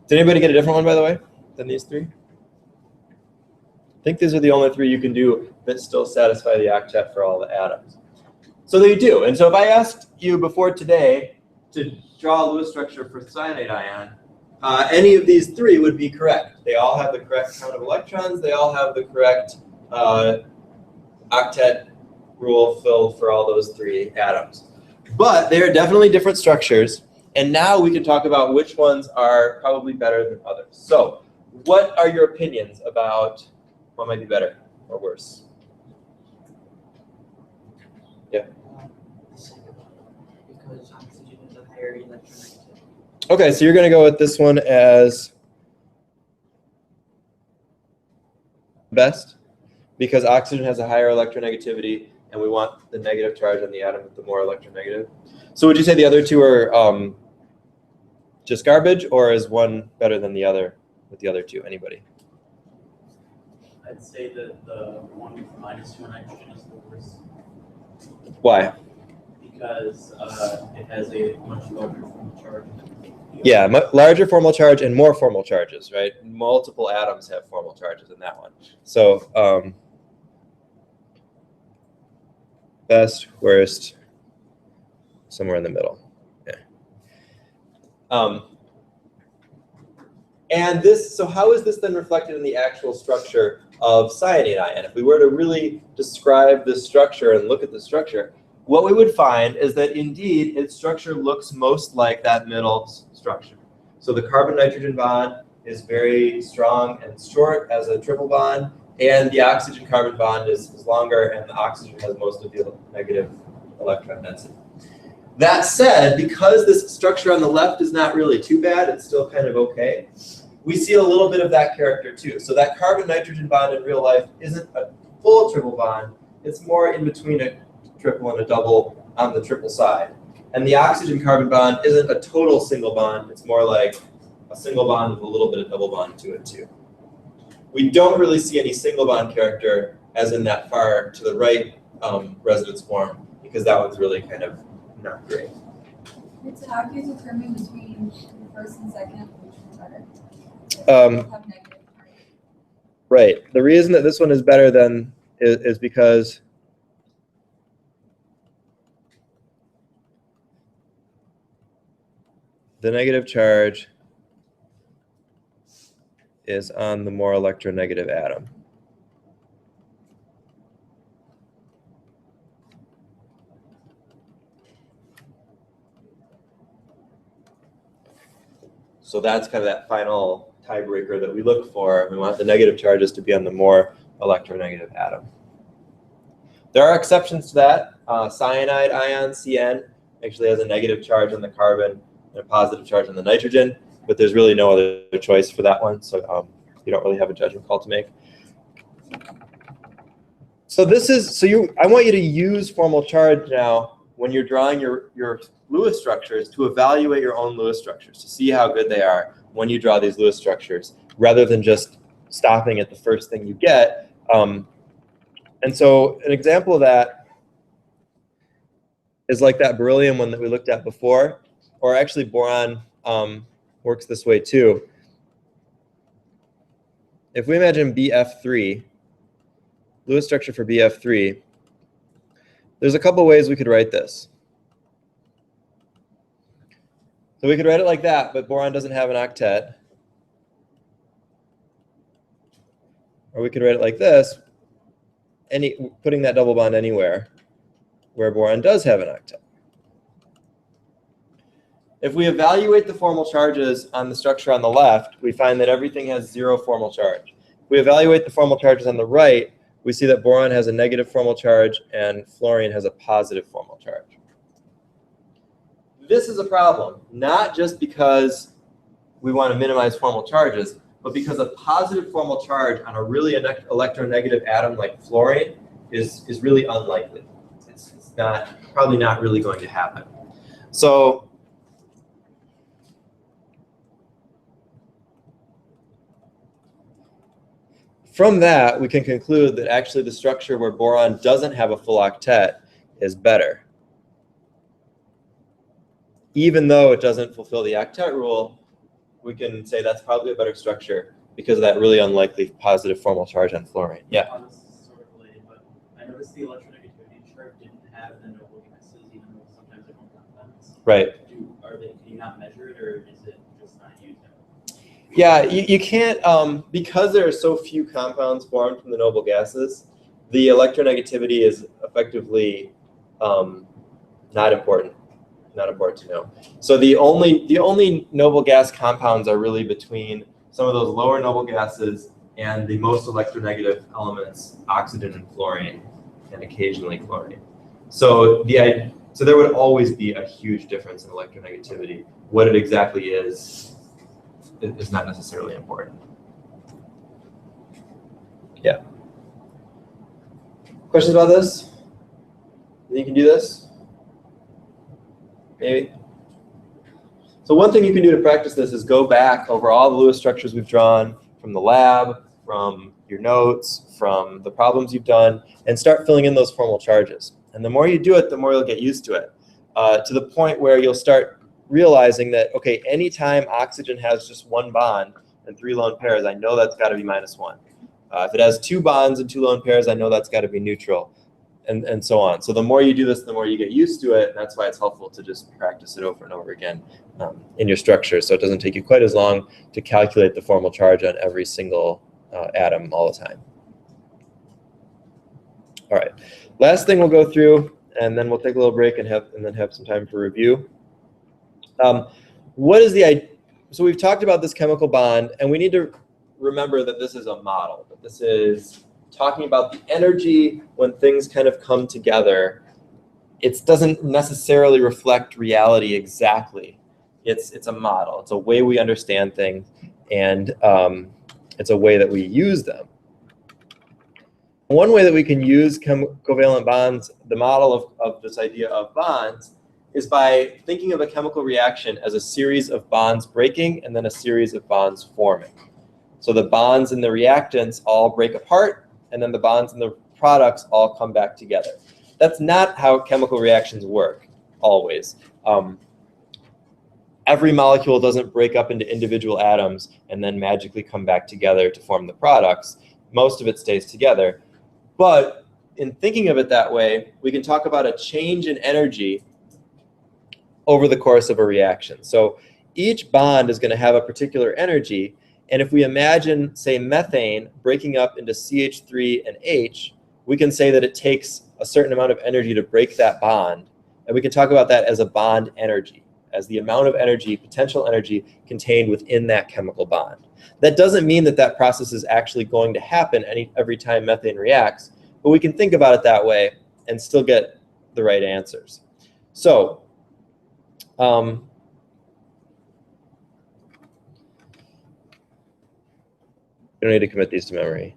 Did anybody get a different one, by the way, than these three? I think these are the only three you can do that still satisfy the octet for all the atoms. So they do. And so if I asked you before today to draw a Lewis structure for cyanide ion, any of these three would be correct. They all have the correct count of electrons. They all have the correct octet rule filled for all those three atoms. But they are definitely different structures. And now we can talk about which ones are probably better than others. So what are your opinions about what might be better or worse? Yeah. Because oxygen is a higher electronegativity. Okay, so you're going to go with this one as best because oxygen has a higher electronegativity and we want the negative charge on the atom with the more electronegative. So would you say the other two are just garbage, or is one better than the other with the other two? Anybody? I'd say that the one with -2 nitrogen is the worst Why? because it has a much larger formal charge. Yeah, larger formal charge and more formal charges, right? Multiple atoms have formal charges in that one. So best, worst, somewhere in the middle. Yeah. And this, so how is this then reflected in the actual structure of cyanide ion? If we were to really describe this structure and look at the structure, what we would find is that indeed its structure looks most like that middle structure. So the carbon-nitrogen bond is very strong and short as a triple bond, and the oxygen-carbon bond is longer, and the oxygen has most of the negative electron density. That said, because this structure on the left is not really too bad, it's still kind of okay, we see a little bit of that character too. So that carbon-nitrogen bond in real life isn't a full triple bond, it's more in between a triple and a double on the triple side. And the oxygen-carbon bond isn't a total single bond, it's more like a single bond with a little bit of double bond to it too. We don't really see any single bond character as in that far to the right resonance form, because that one's really kind of not great. It's how can you determine between the first and second which one's better? Have negative charge. Right. The reason that this one is better than is because the negative charge is on the more electronegative atom. So that's kind of that final tiebreaker that we look for. We want the negative charges to be on the more electronegative atom. There are exceptions to that. Cyanide ion, CN, actually has a negative charge on the carbon and a positive charge on the nitrogen, but there's really no other choice for that one, so you don't really have a judgment call to make. So I want you to use formal charge now when you're drawing your Lewis structures to evaluate your own Lewis structures, to see how good they are when you draw these Lewis structures, rather than just stopping at the first thing you get. And so an example of that is like that beryllium one that we looked at before, or actually boron works this way too. If we imagine BF3, Lewis structure for BF3, there's a couple ways we could write this. So we could write it like that, but boron doesn't have an octet. Or we could write it like this, putting that double bond anywhere where boron does have an octet. If we evaluate the formal charges on the structure on the left, we find that everything has 0 formal charge. If we evaluate the formal charges on the right, we see that boron has a negative formal charge and fluorine has a positive formal charge. This is a problem, not just because we want to minimize formal charges, but because a positive formal charge on a really electronegative atom like fluorine is really unlikely. It's probably not really going to happen. So from that, we can conclude that actually the structure where boron doesn't have a full octet is better. Even though it doesn't fulfill the octet rule, we can say that's probably a better structure because of that really unlikely positive formal charge on fluorine. Yeah? This is sort of related, but I noticed the electronegativity chart didn't have the noble gases, even though sometimes they don't have them. Right. Can you not measure it, or is it just not used ever? Yeah, you can't, because there are so few compounds formed from the noble gases, the electronegativity is effectively not important to know. So the only noble gas compounds are really between some of those lower noble gases and the most electronegative elements, oxygen and fluorine, and occasionally chlorine. So there would always be a huge difference in electronegativity. What it exactly is not necessarily important. Yeah. Questions about this? Think you can do this? Maybe. So one thing you can do to practice this is go back over all the Lewis structures we've drawn from the lab, from your notes, from the problems you've done, and start filling in those formal charges. And the more you do it, the more you'll get used to it, to the point where you'll start realizing that, okay, anytime oxygen has just one bond and 3 lone pairs, I know that's got to be -1. If it has 2 bonds and 2 lone pairs, I know that's got to be neutral, and so on. So the more you do this, the more you get used to it, and that's why it's helpful to just practice it over and over again in your structure, so it doesn't take you quite as long to calculate the formal charge on every single atom all the time. All right, last thing we'll go through, and then we'll take a little break and then have some time for review. What is the idea? So we've talked about this chemical bond, and we need to remember that this is a model. That this is talking about the energy when things kind of come together. It doesn't necessarily reflect reality exactly. It's a model. It's a way we understand things, and it's a way that we use them. One way that we can use covalent bonds, the model of this idea of bonds, is by thinking of a chemical reaction as a series of bonds breaking and then a series of bonds forming. So the bonds in the reactants all break apart, and then the bonds in the products all come back together. That's not how chemical reactions work, always. Every molecule doesn't break up into individual atoms and then magically come back together to form the products. Most of it stays together. But in thinking of it that way, we can talk about a change in energy over the course of a reaction. So each bond is going to have a particular energy, and if we imagine, say, methane breaking up into CH3 and H, we can say that it takes a certain amount of energy to break that bond, and we can talk about that as a bond energy, as the amount of energy, potential energy, contained within that chemical bond. That doesn't mean that that process is actually going to happen every time methane reacts, but we can think about it that way and still get the right answers. So, we don't need to commit these to memory.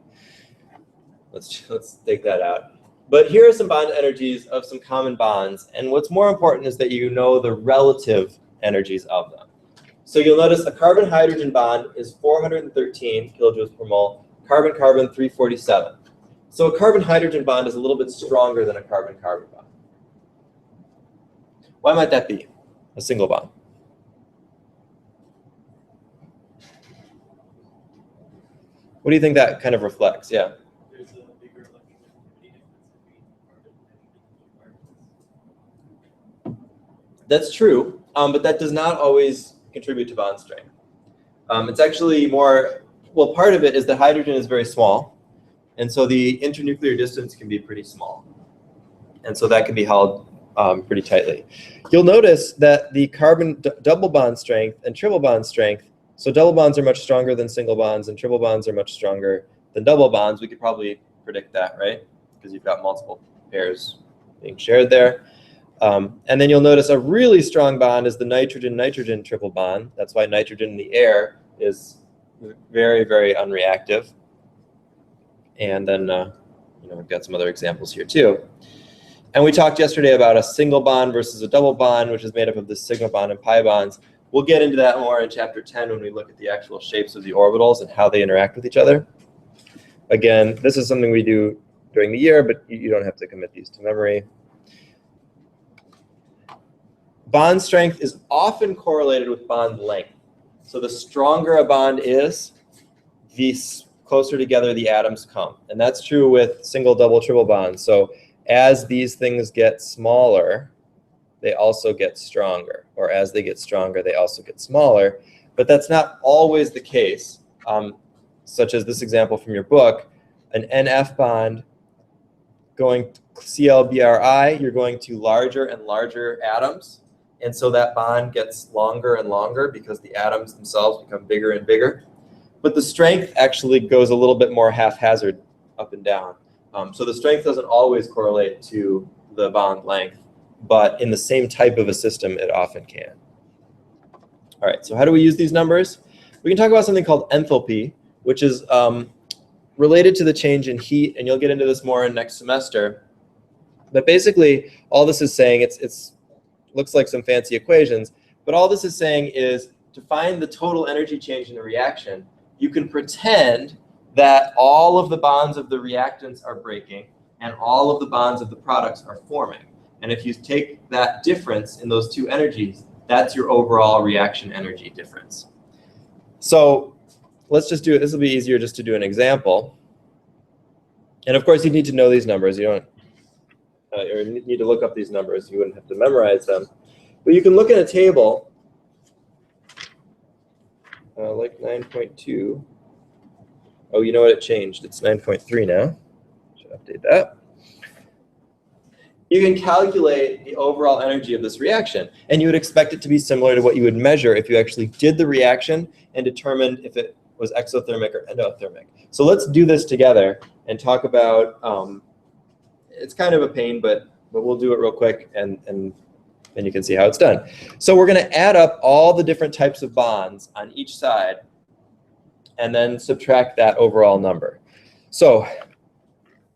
Let's take that out. But here are some bond energies of some common bonds, and what's more important is that you know the relative energies of them. So you'll notice a carbon-hydrogen bond is 413 kilojoules per mole, carbon-carbon 347. So a carbon-hydrogen bond is a little bit stronger than a carbon-carbon bond. Why might that be? A single bond. What do you think that kind of reflects? Yeah. There's a bigger electronegativity difference between carbon and hydrogen. That's true, but that does not always contribute to bond strength. It's actually more, well, part of it is that hydrogen is very small, and so the internuclear distance can be pretty small. And so that can be held pretty tightly. You'll notice that the carbon double bond strength and triple bond strength, so double bonds are much stronger than single bonds, and triple bonds are much stronger than double bonds. We could probably predict that, right? Because you've got multiple pairs being shared there. And then you'll notice a really strong bond is the nitrogen-nitrogen triple bond. That's why nitrogen in the air is very, very unreactive. And then, we've got some other examples here too. And we talked yesterday about a single bond versus a double bond, which is made up of the sigma bond and pi bonds. We'll get into that more in chapter 10 when we look at the actual shapes of the orbitals and how they interact with each other. Again, this is something we do during the year, but you don't have to commit these to memory. Bond strength is often correlated with bond length. So the stronger a bond is, the closer together the atoms come. And that's true with single, double, triple bonds. So as these things get smaller, they also get stronger. Or as they get stronger, they also get smaller. But that's not always the case. Such as this example from your book, an NF bond going ClBr, you're going to larger and larger atoms. And so that bond gets longer and longer because the atoms themselves become bigger and bigger. But the strength actually goes a little bit more haphazard up and down. So the strength doesn't always correlate to the bond length, but in the same type of a system, it often can. All right, so how do we use these numbers? We can talk about something called enthalpy, which is related to the change in heat, and you'll get into this more in next semester. But basically, all this is saying, it's looks like some fancy equations, but all this is saying is to find the total energy change in a reaction, you can pretend that all of the bonds of the reactants are breaking and all of the bonds of the products are forming. And if you take that difference in those two energies, that's your overall reaction energy difference. So let's just do it. This will be easier just to do an example. And of course, you need to know these numbers. You don't or need to look up these numbers. You wouldn't have to memorize them. But you can look at a table like 9.2. Oh, you know what? It changed. It's 9.3 now. Should update that. You can calculate the overall energy of this reaction, and you would expect it to be similar to what you would measure if you actually did the reaction and determined if it was exothermic or endothermic. So let's do this together and talk about, it's kind of a pain, but we'll do it real quick, and then you can see how it's done. So we're going to add up all the different types of bonds on each side and then subtract that overall number. So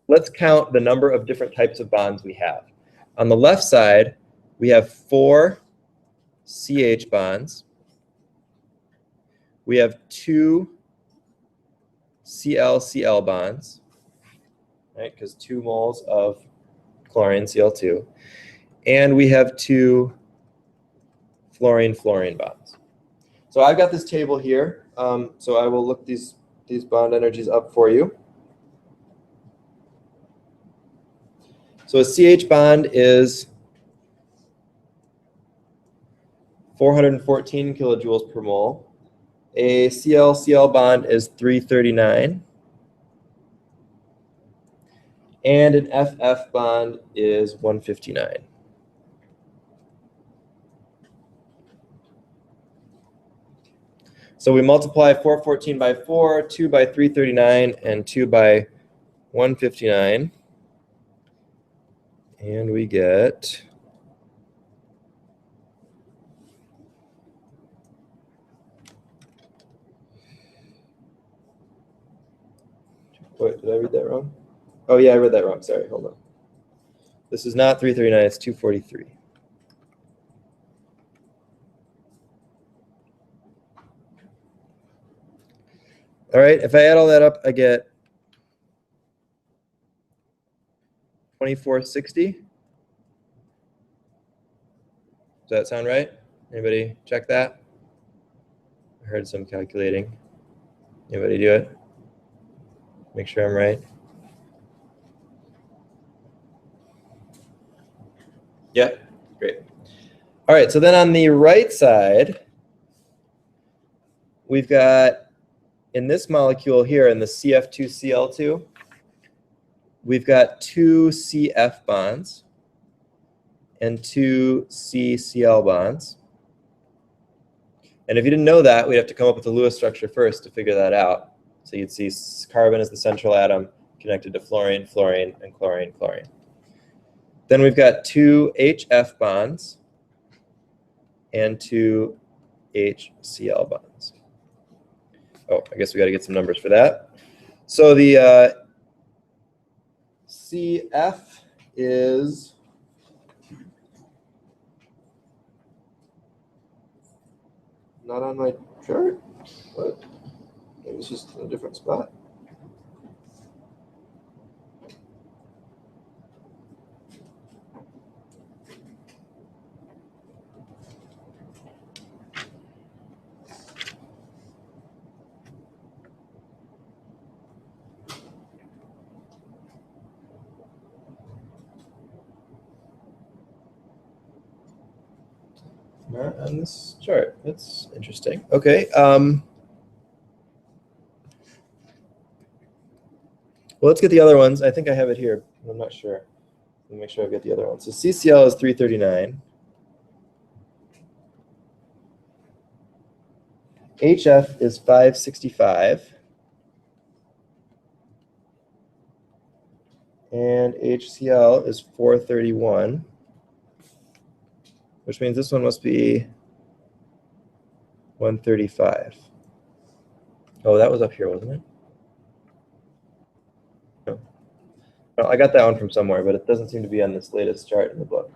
let's count the number of different types of bonds we have. On the left side, we have 4 CH bonds. We have 2 Cl-Cl bonds, right? Because 2 moles of chlorine, Cl2. And we have 2 fluorine-fluorine bonds. So I've got this table here. So I will look these bond energies up for you. So a CH bond is 414 kilojoules per mole. A Cl-Cl bond is 339. And an FF bond is 159. So we multiply 414 by 4, 2 by 339, and 2 by 159. And we get wait, did I read that wrong? Oh yeah, I read that wrong. Sorry, hold on. This is not 339, it's 243. All right, if I add all that up, I get 2460. Does that sound right? Anybody check that? I heard some calculating. Anybody do it? Make sure I'm right. Yeah, great. All right, so then on the right side, we've got, in this molecule here, in the CF2Cl2, we've got 2 CF bonds and 2 CCl bonds. And if you didn't know that, we'd have to come up with the Lewis structure first to figure that out. So you'd see carbon as the central atom, connected to fluorine, fluorine, and chlorine, chlorine. Then we've got 2 HF bonds and 2 HCl bonds. Oh, I guess we got to get some numbers for that. So the CF is not on my chart, but maybe it's just in a different spot. Not on this chart. That's interesting. Okay. Well, let's get the other ones. I think I have it here. I'm not sure. Let me make sure I've got the other ones. So CCl is 339. HF is 565. And HCl is 431. Which means this one must be 135. Oh, that was up here, wasn't it? No. No, I got that one from somewhere, but it doesn't seem to be on this latest chart in the book.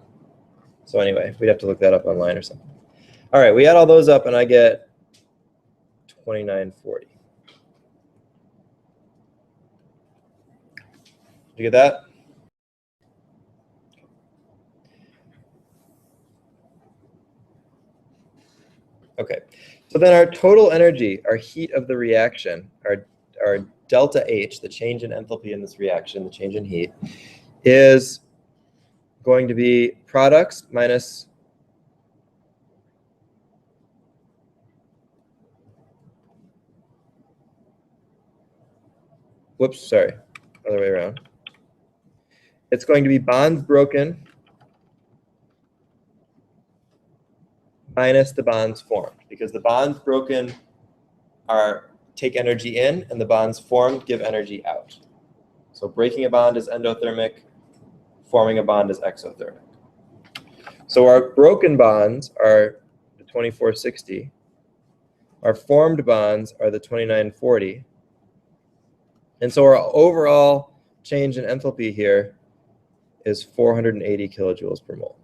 So anyway, we'd have to look that up online or something. All right, we add all those up, and I get 2940. Did you get that? Okay, so then our total energy, our heat of the reaction, our delta H, the change in enthalpy in this reaction, the change in heat, is going to be products minus whoops, sorry, other way around. It's going to be bonds broken minus the bonds formed, because the bonds broken take energy in, and the bonds formed give energy out. So breaking a bond is endothermic, forming a bond is exothermic. So our broken bonds are the 2460. Our formed bonds are the 2940. And so our overall change in enthalpy here is 480 kilojoules per mole.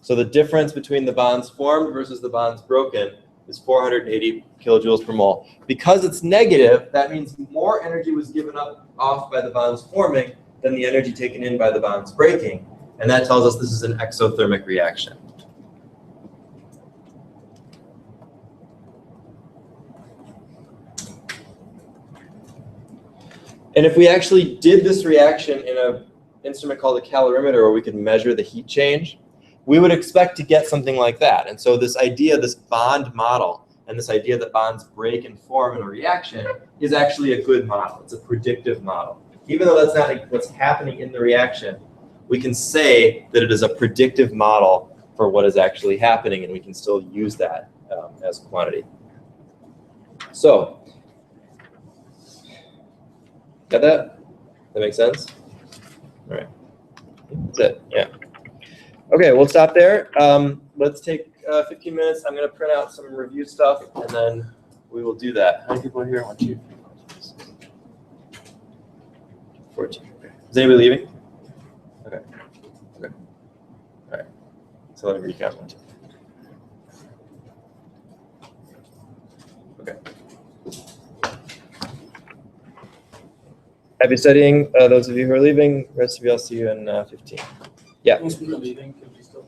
So the difference between the bonds formed versus the bonds broken is 480 kilojoules per mole. Because it's negative, that means more energy was given off by the bonds forming than the energy taken in by the bonds breaking. And that tells us this is an exothermic reaction. And if we actually did this reaction in an instrument called a calorimeter, where we could measure the heat change, we would expect to get something like that. And so this idea, this bond model, and this idea that bonds break and form in a reaction is actually a good model. It's a predictive model. Even though that's not what's happening in the reaction, we can say that it is a predictive model for what is actually happening, and we can still use that as quantity. So, got that? That makes sense? All right. That's it. Yeah. Okay, we'll stop there. Let's take 15 minutes. I'm going to print out some review stuff, and then we will do that. How many people are here? 1, 2, 3, 4, 5, 6, 14. Okay. Is anybody leaving? Okay. Okay. All right. So let me recount. 1, 2. Okay. Happy studying. Those of you who are leaving, rest of you, I'll see you in 15. Yeah. Most people leaving, can we still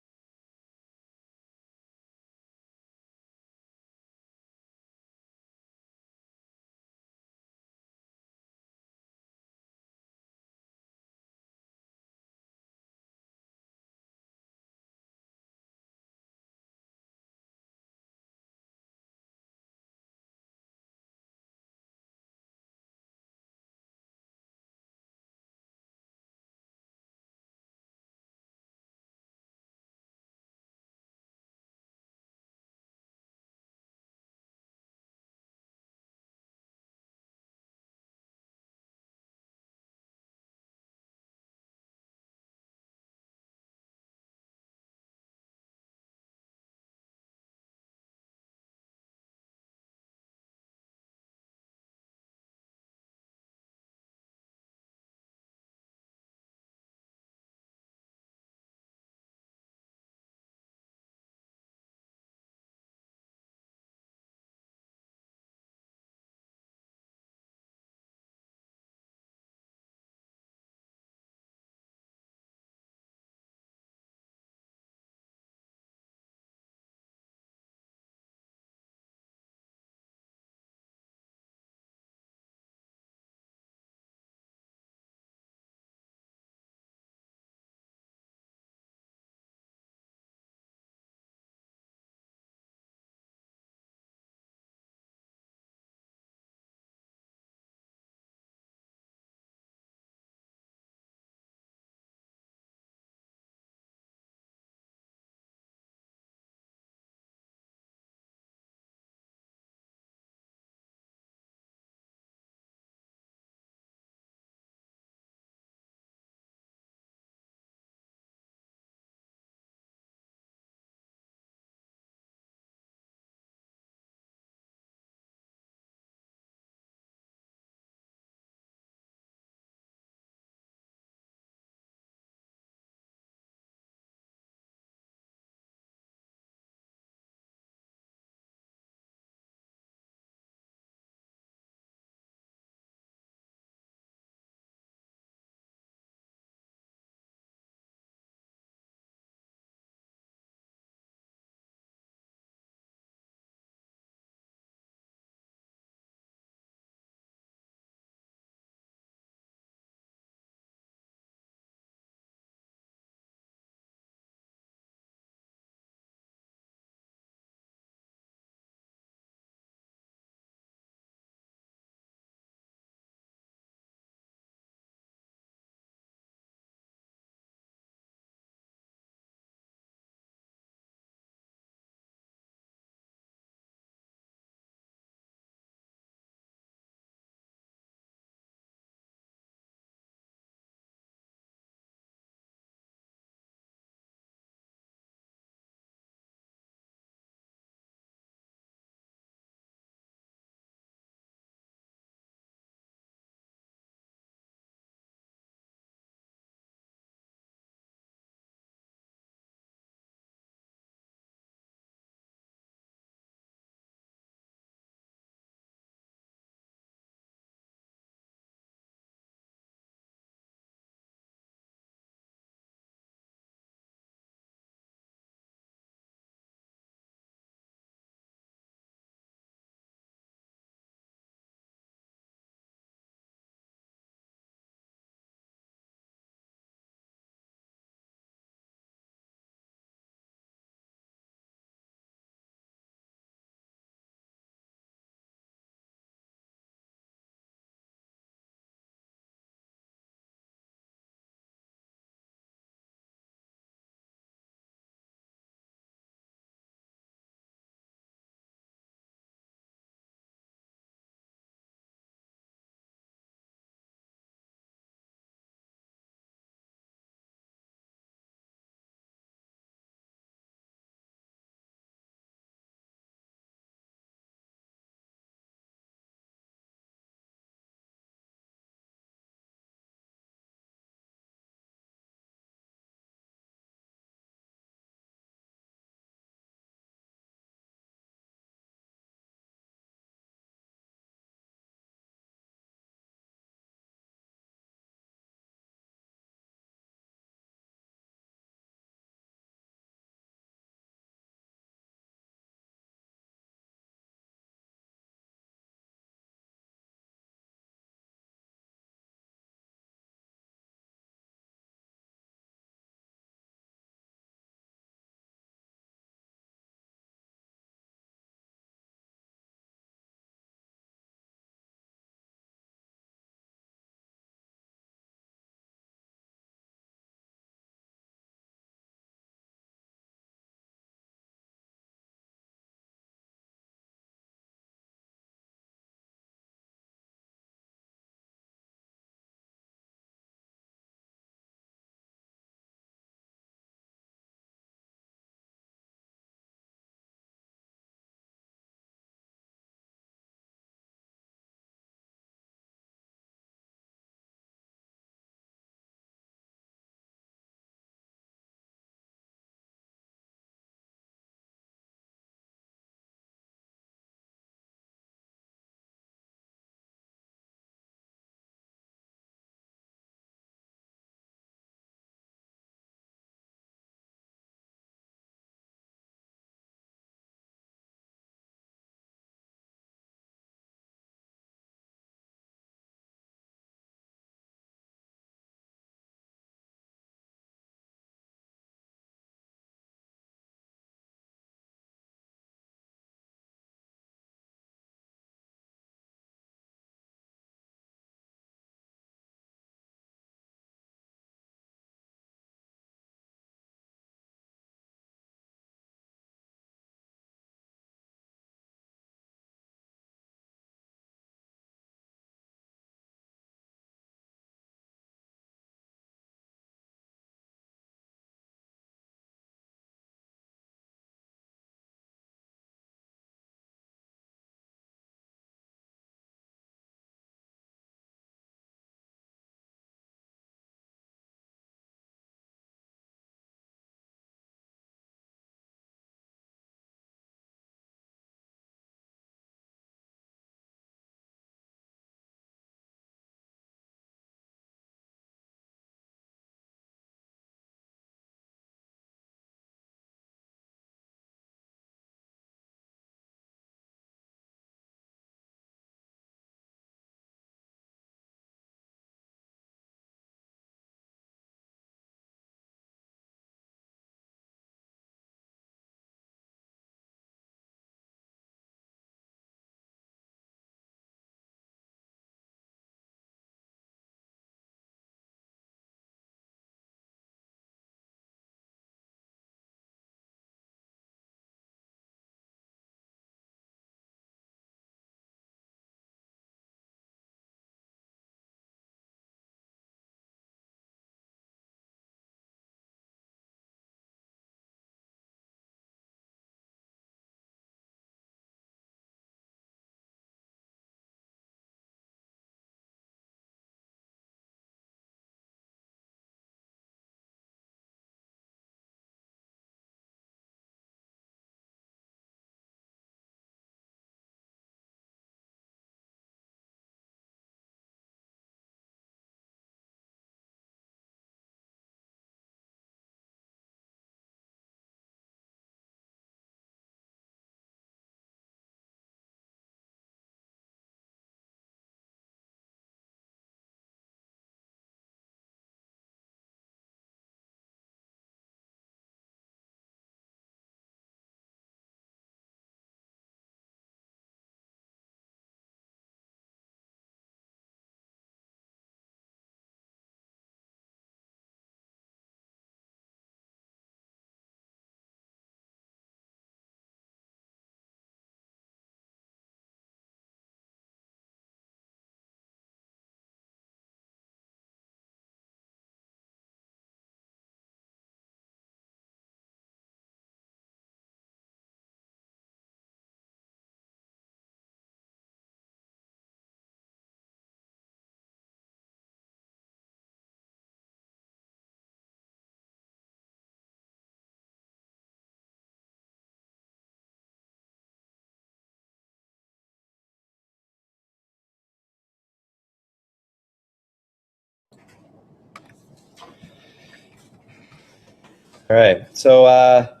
All right, so what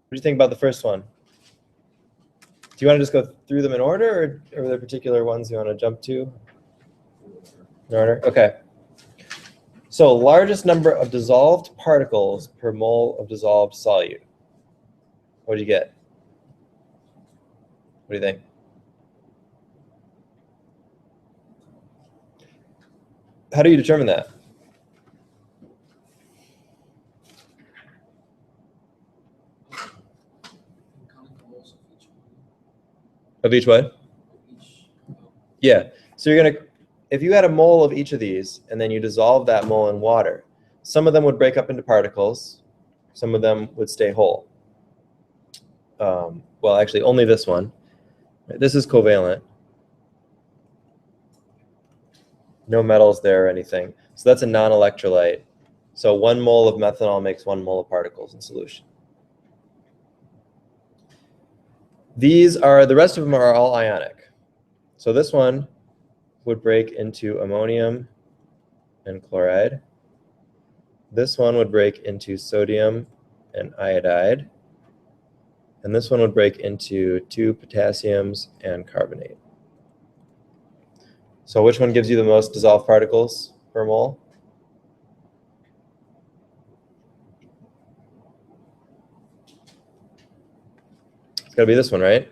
do you think about the first one? Do you want to just go through them in order, or are there particular ones you want to jump to? In order? Okay. So largest number of dissolved particles per mole of dissolved solute. What do you get? What do you think? How do you determine that? Counting the moles of each one. Of each what? Of each. Yeah. So you're going to, if you had a mole of each of these and then you dissolve that mole in water, some of them would break up into particles. Some of them would stay whole. Well, actually, only this one. This is covalent. No metals there or anything. So that's a non-electrolyte. So 1 mole of methanol makes 1 mole of particles in solution. These are, the rest of them are all ionic. So this one would break into ammonium and chloride. This one would break into sodium and iodide. And this one would break into 2 potassiums and carbonate. So which one gives you the most dissolved particles per mole? It's got to be this one, right?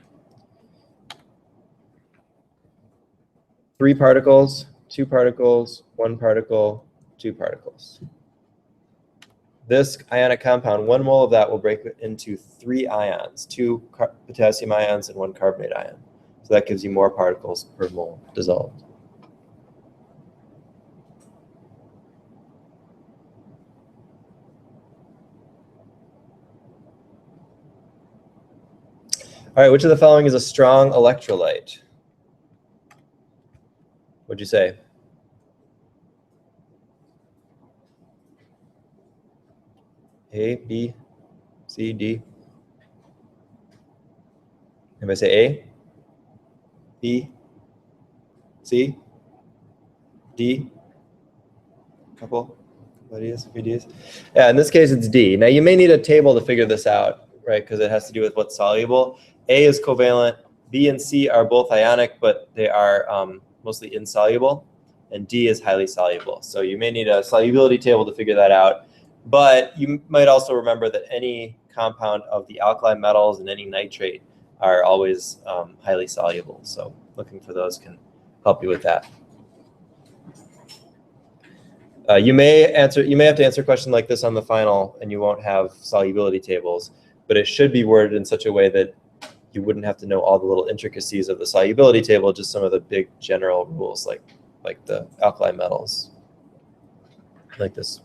3 particles, 2 particles, 1 particle, 2 particles. This ionic compound, 1 mole of that will break into 3 ions, 2 potassium ions and 1 carbonate ion. So that gives you more particles per mole dissolved. All right, which of the following is a strong electrolyte? What'd you say? A, B, C, D? Anybody say A, B, C, D? Couple ideas, ideas. Yeah, in this case, it's D. Now, you may need a table to figure this out, right, because it has to do with what's soluble. A is covalent. B and C are both ionic, but they are mostly insoluble. And D is highly soluble. So you may need a solubility table to figure that out. But you might also remember that any compound of the alkali metals and any nitrate are always highly soluble. So looking for those can help you with that. You may have to answer a question like this on the final, and you won't have solubility tables. But it should be worded in such a way that you wouldn't have to know all the little intricacies of the solubility table, just some of the big general rules like the alkali metals, like this.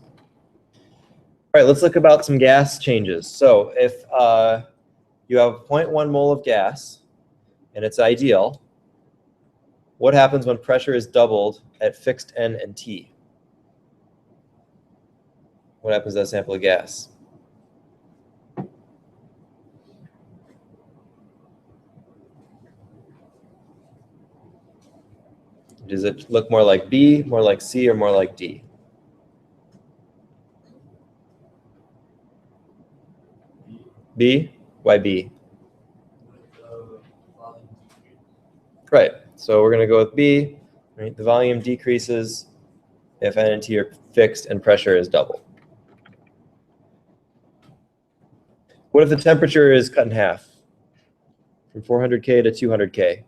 All right, let's look about some gas changes. So if you have 0.1 mole of gas and it's ideal, what happens when pressure is doubled at fixed N and T? What happens to that sample of gas? Does it look more like B, more like C, or more like D? B? Why B? Right, so we're going to go with B. Right? The volume decreases if N and T are fixed and pressure is double. What if the temperature is cut in half from 400K to 200K?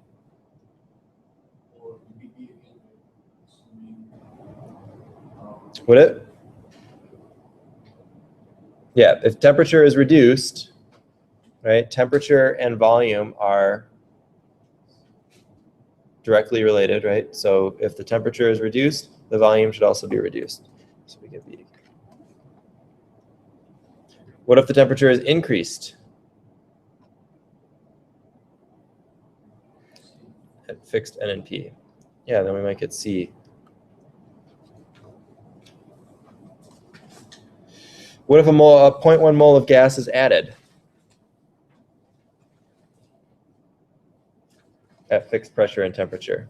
Would it? Yeah, if temperature is reduced, right, temperature and volume are directly related, right? So if the temperature is reduced, the volume should also be reduced. So we get B. What if the temperature is increased? At fixed N and P. Yeah, then we might get C. What if a 0.1 mole of gas is added at fixed pressure and temperature?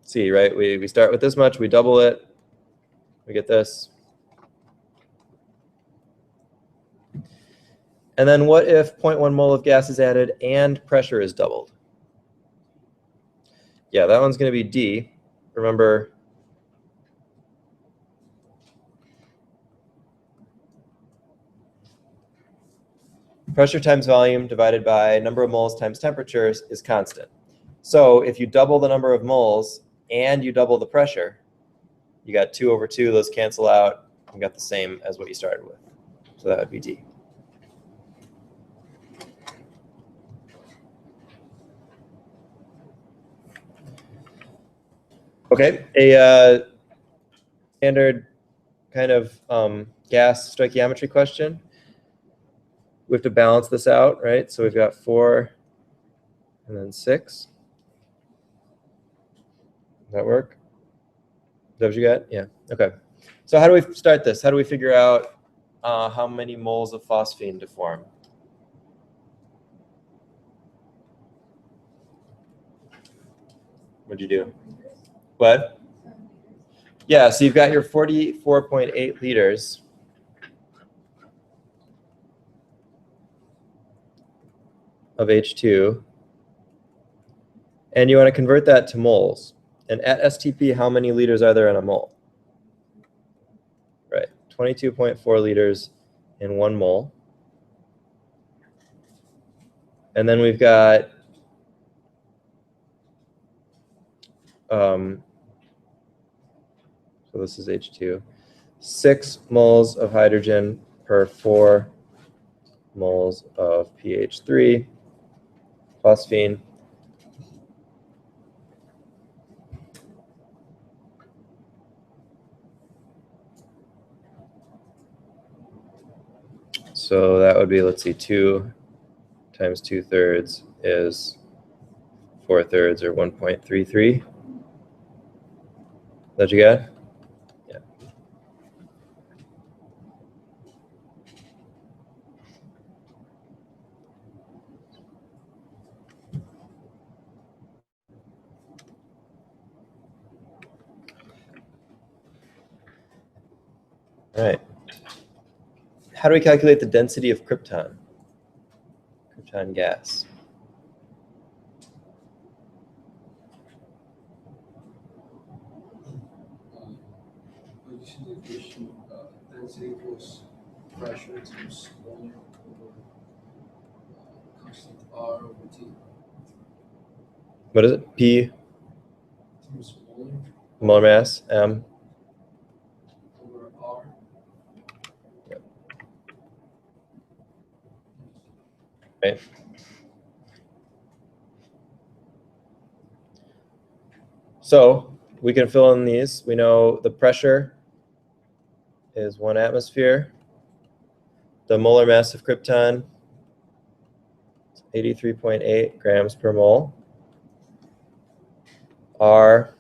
C, right? We start with this much, we double it, we get this. And then what if 0.1 mole of gas is added and pressure is doubled? Yeah, that one's going to be D. Remember, pressure times volume divided by number of moles times temperatures is constant. So if you double the number of moles and you double the pressure, you got 2 over 2. Those cancel out. You got the same as what you started with. So that would be D. Okay, a standard kind of gas stoichiometry question. We have to balance this out, right? So we've got 4 and then 6. Does that work? Is that what you got? Yeah, okay. So how do we start this? How do we figure out how many moles of phosphine to form? What'd you do? What? Yeah, so you've got your 44.8 liters of H2, and you want to convert that to moles. And at STP, how many liters are there in a mole? Right, 22.4 liters in 1 mole. And then we've got so this is H2, 6 moles of hydrogen per 4 moles of pH3, phosphine. So that would be, let's see, 2 times 2/3 is 4/3 or 1.33. That you got? Yeah. All right. How do we calculate the density of krypton? Krypton gas. Density equals pressure times volume over constant R over T. What is it? P Times volume molar mass, M. over R. Yep. Right. So we can fill in these. We know the pressure is 1 atmosphere. The molar mass of krypton is 83.8 grams per mole. R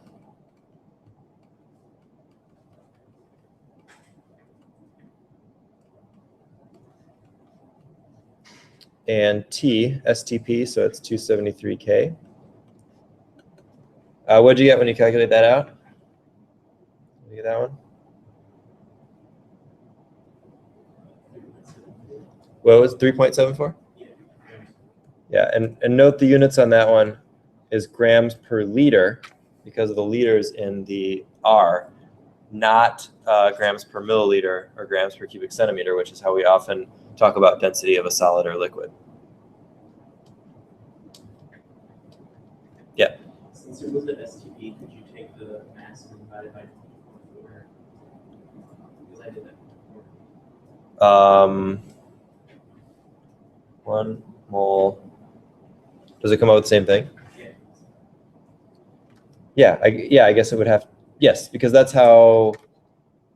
and T, STP, so it's 273 K. What'd you get when you calculate that out? Did you get that one? What was 3.74? Yeah, and note the units on that one is grams per liter because of the liters in the R, not grams per milliliter or grams per cubic centimeter, which is how we often talk about density of a solid or liquid. Yeah. Since it was an STP, could you take the mass and divide it by 2.4? Because I did that before. 1 mole. Does it come out with the same thing? Yeah. Yeah, I guess it would have. Yes, because that's how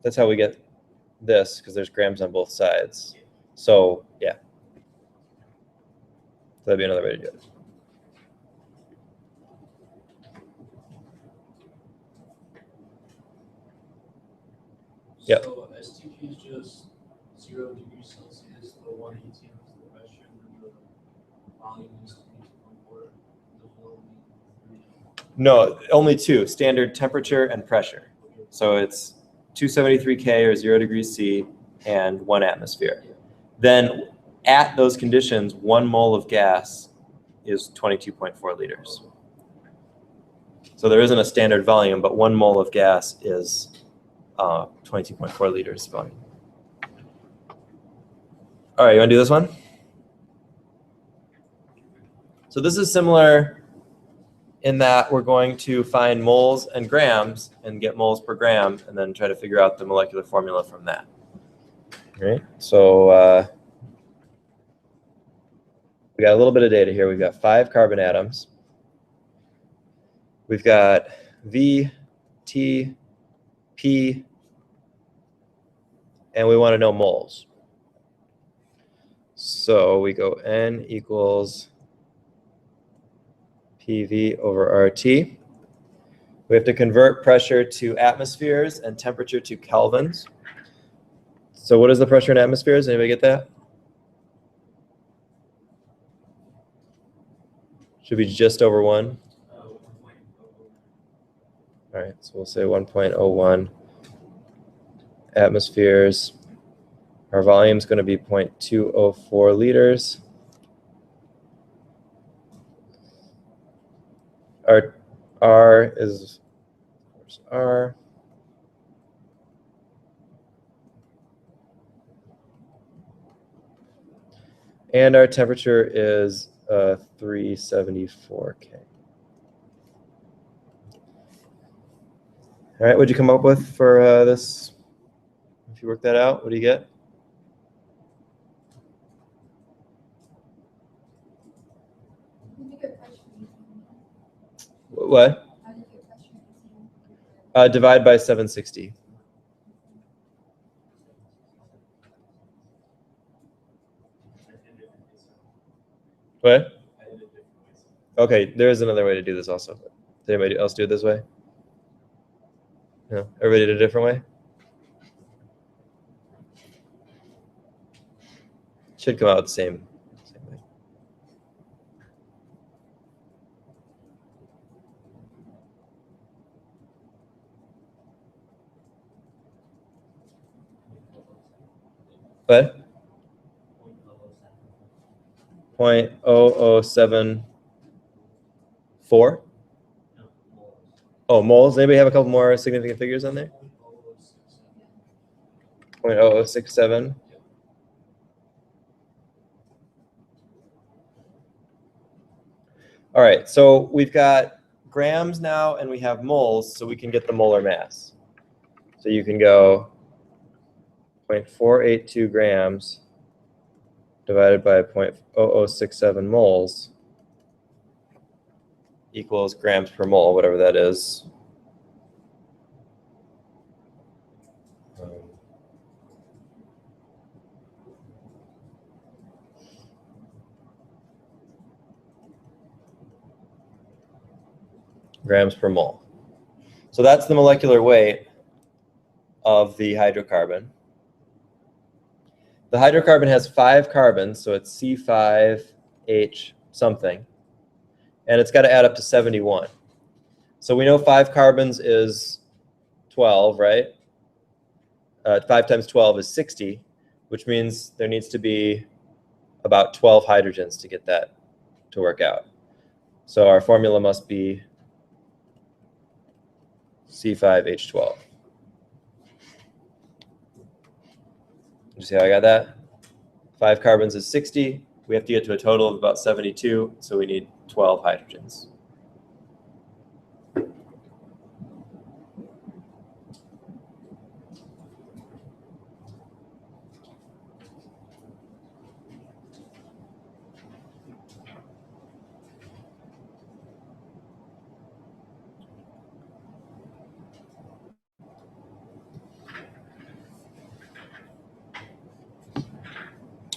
we get this, because there's grams on both sides. So yeah, that'd be another way to do it. Yep. So STP is just 0 degrees Celsius, the 180 is the pressure, and the volume is 2.4. The volume is 3. No, only 2, standard temperature and pressure. So it's 273 K or 0 degrees C and 1 atmosphere. Then at those conditions, 1 mole of gas is 22.4 liters. So there isn't a standard volume, but 1 mole of gas is 22.4 liters volume. All right, you want to do this one? So this is similar in that we're going to find moles and grams and get moles per gram and then try to figure out the molecular formula from that. All right, so we got a little bit of data here. We've got 5 carbon atoms. We've got V, T, P, and we want to know moles. So we go N equals PV over RT. We have to convert pressure to atmospheres and temperature to kelvins. So what is the pressure in atmospheres? Anybody get that? Should be just over 1. All right, so we'll say 1.01 atmospheres. Our volume is going to be 0.204 liters. Our R is, of course, R. And our temperature is 374 K. All right, what'd you come up with for this? If you work that out, what do you get? What? Divide by 760. What? Okay, there is another way to do this also. Did anybody else do it this way? No, everybody did it a different way? Should come out the same way. What? 0.0074? Oh, moles. Anybody have a couple more significant figures on there? 0.0067. All right, so we've got grams now and we have moles, so we can get the molar mass. So you can go 0.482 grams divided by 0.0067 moles equals grams per mole, whatever that is. Grams per mole. So that's the molecular weight of the hydrocarbon. The hydrocarbon has 5 carbons, so it's C5H something. And it's got to add up to 71. So we know 5 carbons is 12, right? 5 times 12 is 60, which means there needs to be about 12 hydrogens to get that to work out. So our formula must be C5H12. You see how I got that? 5 carbons is 60. We have to get to a total of about 72, so we need 12 hydrogens.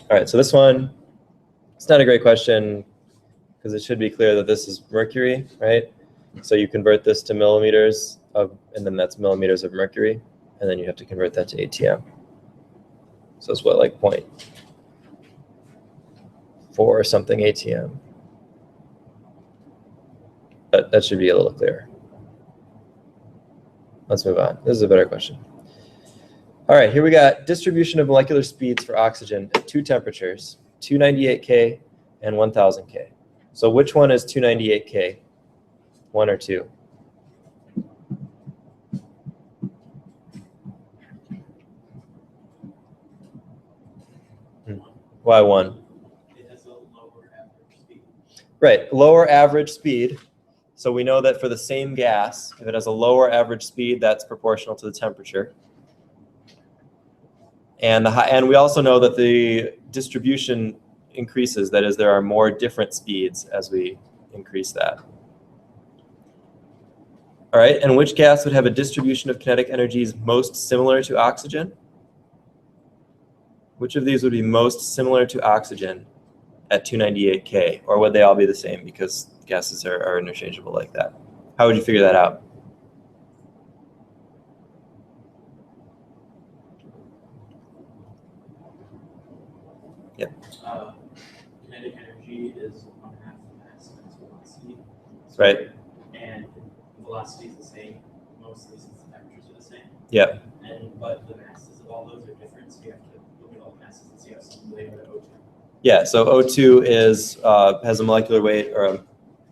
All right, so this one, it's not a great question because it should be clear that this is mercury, right? So you convert this to millimeters of, and then that's millimeters of mercury, and then you have to convert that to ATM. So it's what, like 0.4 or something ATM. That should be a little clearer. Let's move on. This is a better question. All right, here we got distribution of molecular speeds for oxygen at 2 temperatures. 298K and 1000K. So which one is 298K? 1 or 2? Why 1? It has a lower average speed. Right, lower average speed. So we know that for the same gas, if it has a lower average speed, that's proportional to the temperature. And we also know that the distribution increases. That is, there are more different speeds as we increase that. All right, and which gas would have a distribution of kinetic energies most similar to oxygen? Which of these would be most similar to oxygen at 298K? Or would they all be the same because gases are interchangeable like that? How would you figure that out? Kinetic energy is 1/2 mass times velocity. Right. And velocity is the same, mostly since the temperatures are the same. Yeah. But the masses of all those are different, so you have to look at all the masses and see how some they are to O2. Yeah, so O2 is has a molecular weight or an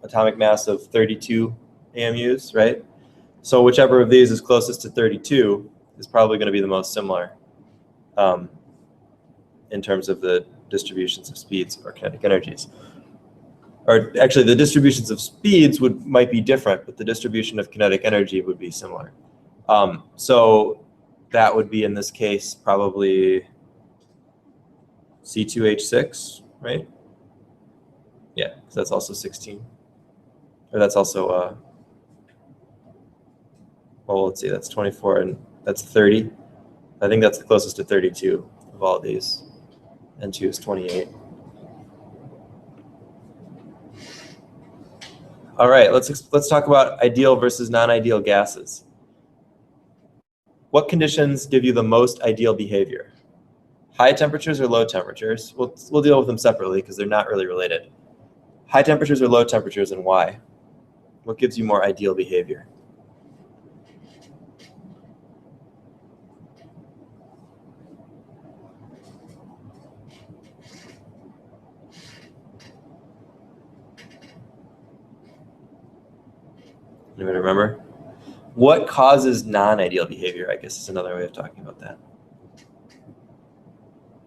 atomic mass of 32 AMUs, right? So whichever of these is closest to 32 is probably going to be the most similar in terms of the distributions of speeds or kinetic energies. Or actually, the distributions of speeds might be different, but the distribution of kinetic energy would be similar. So that would be, in this case, probably C2H6, right? Yeah, because that's also 16. Or that's also, well, let's see, that's 24 and that's 30. I think that's the closest to 32 of all of these. And 2 is 28. All right, let's talk about ideal versus non-ideal gases. What conditions give you the most ideal behavior? High temperatures or low temperatures? We'll deal with them separately because they're not really related. High temperatures or low temperatures, and why? What gives you more ideal behavior? Anybody remember? What causes non-ideal behavior, I guess is another way of talking about that.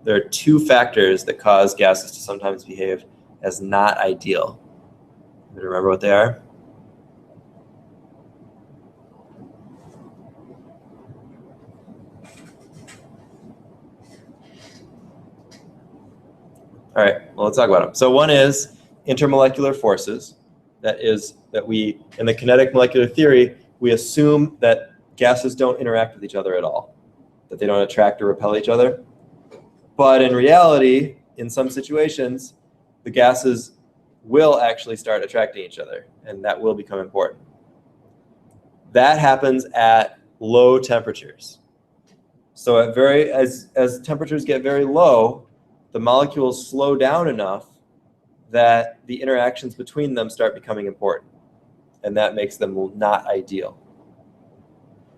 There are 2 factors that cause gases to sometimes behave as not ideal. Anybody remember what they are? All right, well, let's talk about them. So one is intermolecular forces. That is that we, in the kinetic molecular theory, we assume that gases don't interact with each other at all, that they don't attract or repel each other. But in reality, in some situations, the gases will actually start attracting each other, and that will become important. That happens at low temperatures. So as temperatures get very low, the molecules slow down enough that the interactions between them start becoming important, and that makes them not ideal.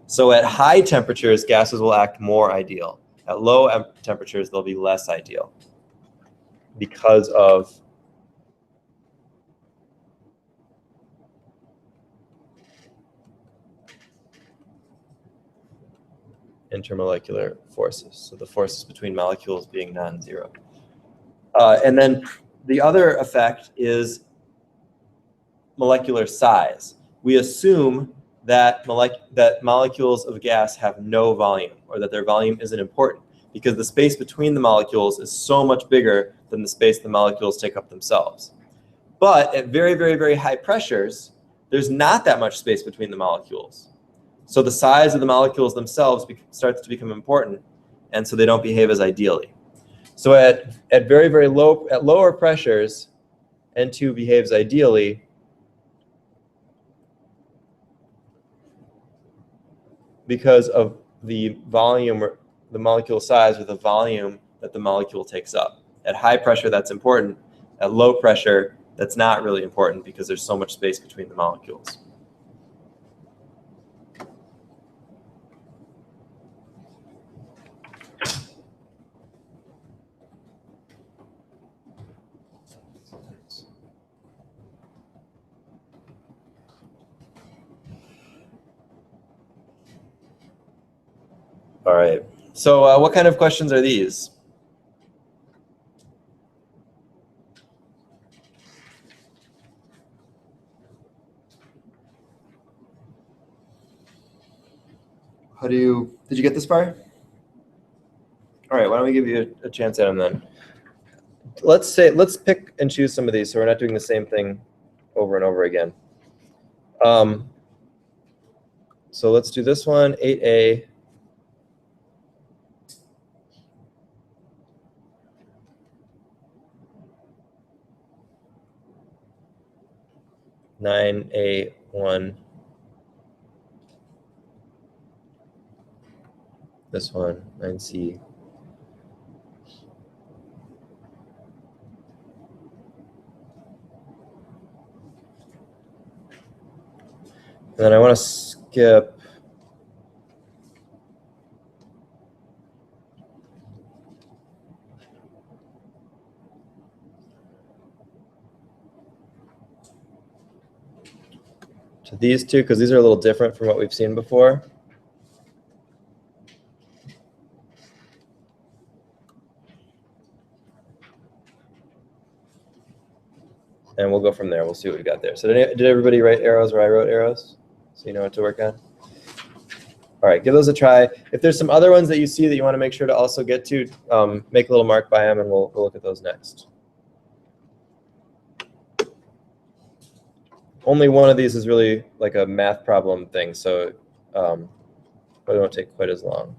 So at high temperatures, gases will act more ideal. At low temperatures, they'll be less ideal because of intermolecular forces, so the forces between molecules being non-zero. And then the other effect is molecular size. We assume that molecules of gas have no volume, or that their volume isn't important, because the space between the molecules is so much bigger than the space the molecules take up themselves. But at very, very, very high pressures, there's not that much space between the molecules. So the size of the molecules themselves starts to become important, and so they don't behave as ideally. So at very, very lower pressures, N2 behaves ideally because of the volume, or the molecule size, or the volume that the molecule takes up. At high pressure, that's important. At low pressure, that's not really important because there's so much space between the molecules. All right. So what kind of questions are these? Did you get this far? All right, why don't we give you a chance at them then? Let's pick and choose some of these so we're not doing the same thing over and over again. So let's do this one, 8A. Nine A1. This one, 9C. And then I want to skip to these two because these are a little different from what we've seen before. And we'll go from there. We'll see what we got there. So did everybody write arrows where I wrote arrows? So you know what to work on? All right, give those a try. If there's some other ones that you see that you want to make sure to also get to, make a little mark by them and we'll look at those next. Only one of these is really like a math problem thing, so probably won't take quite as long.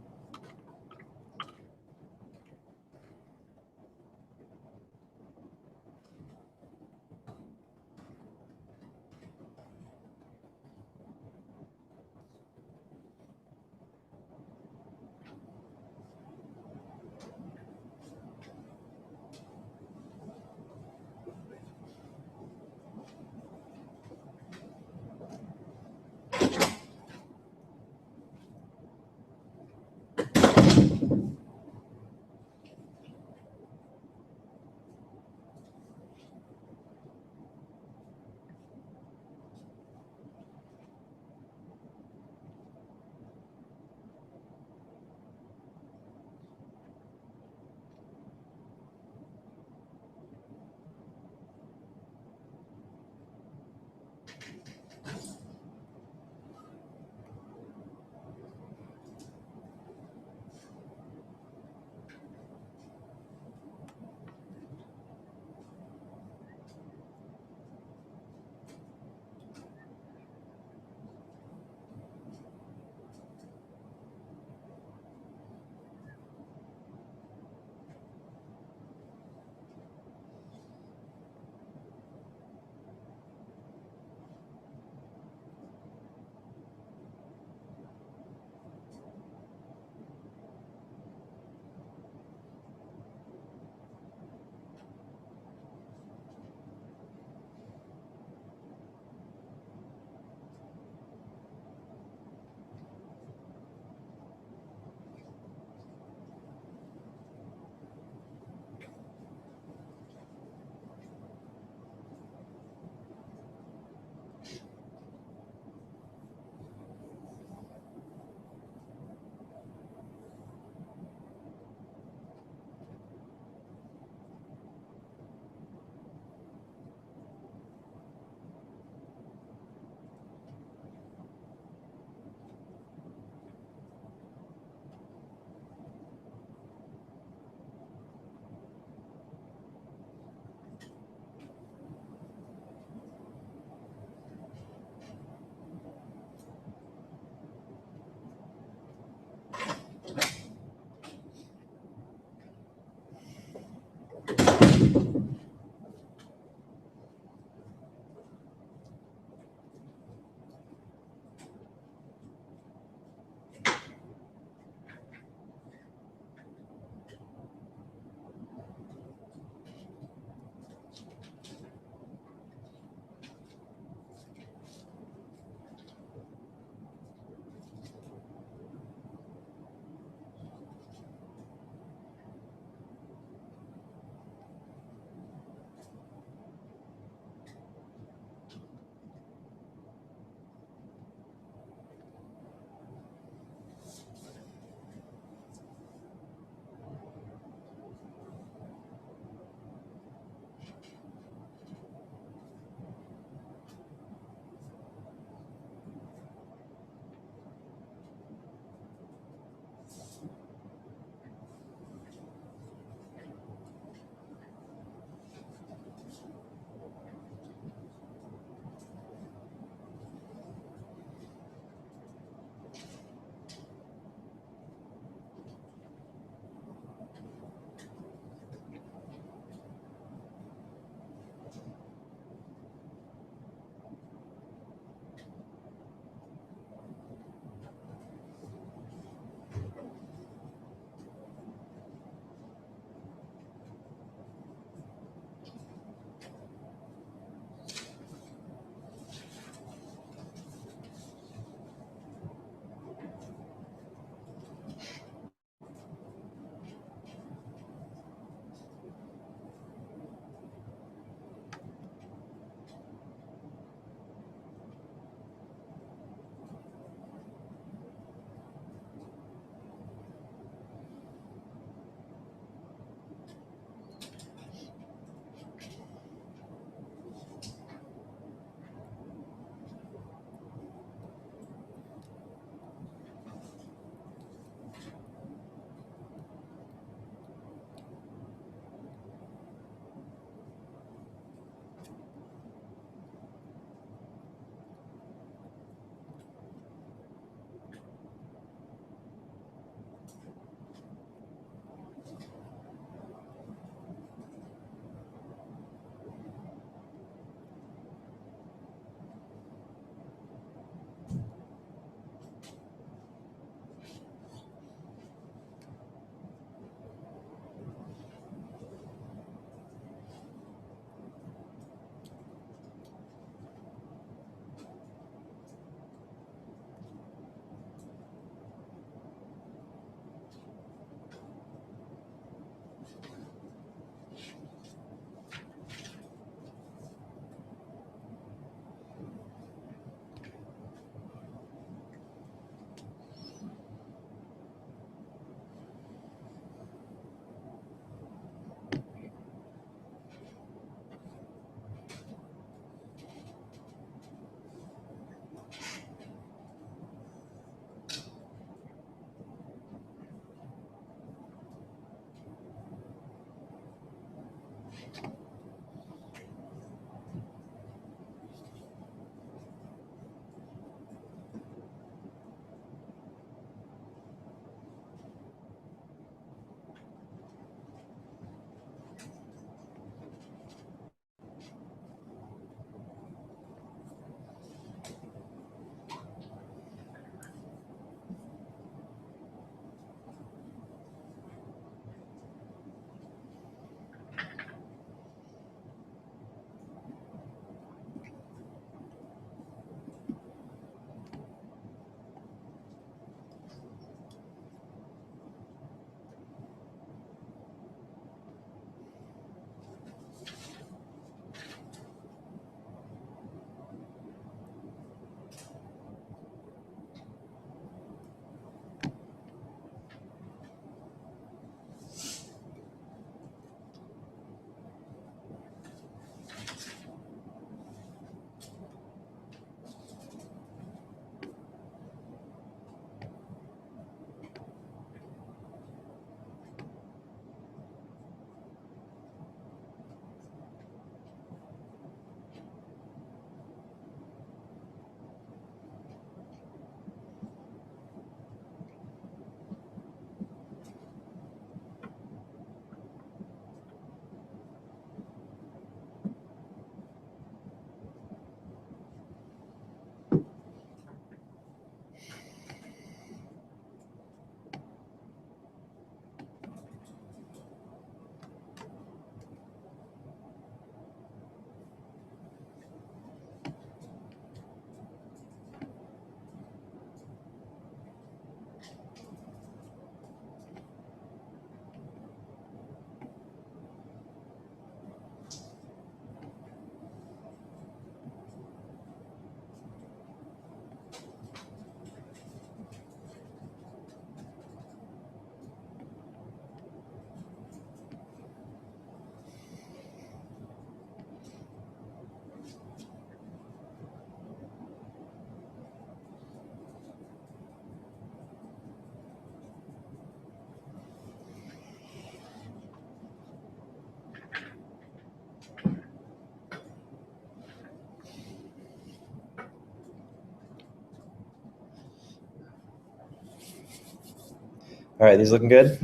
All right, these looking good?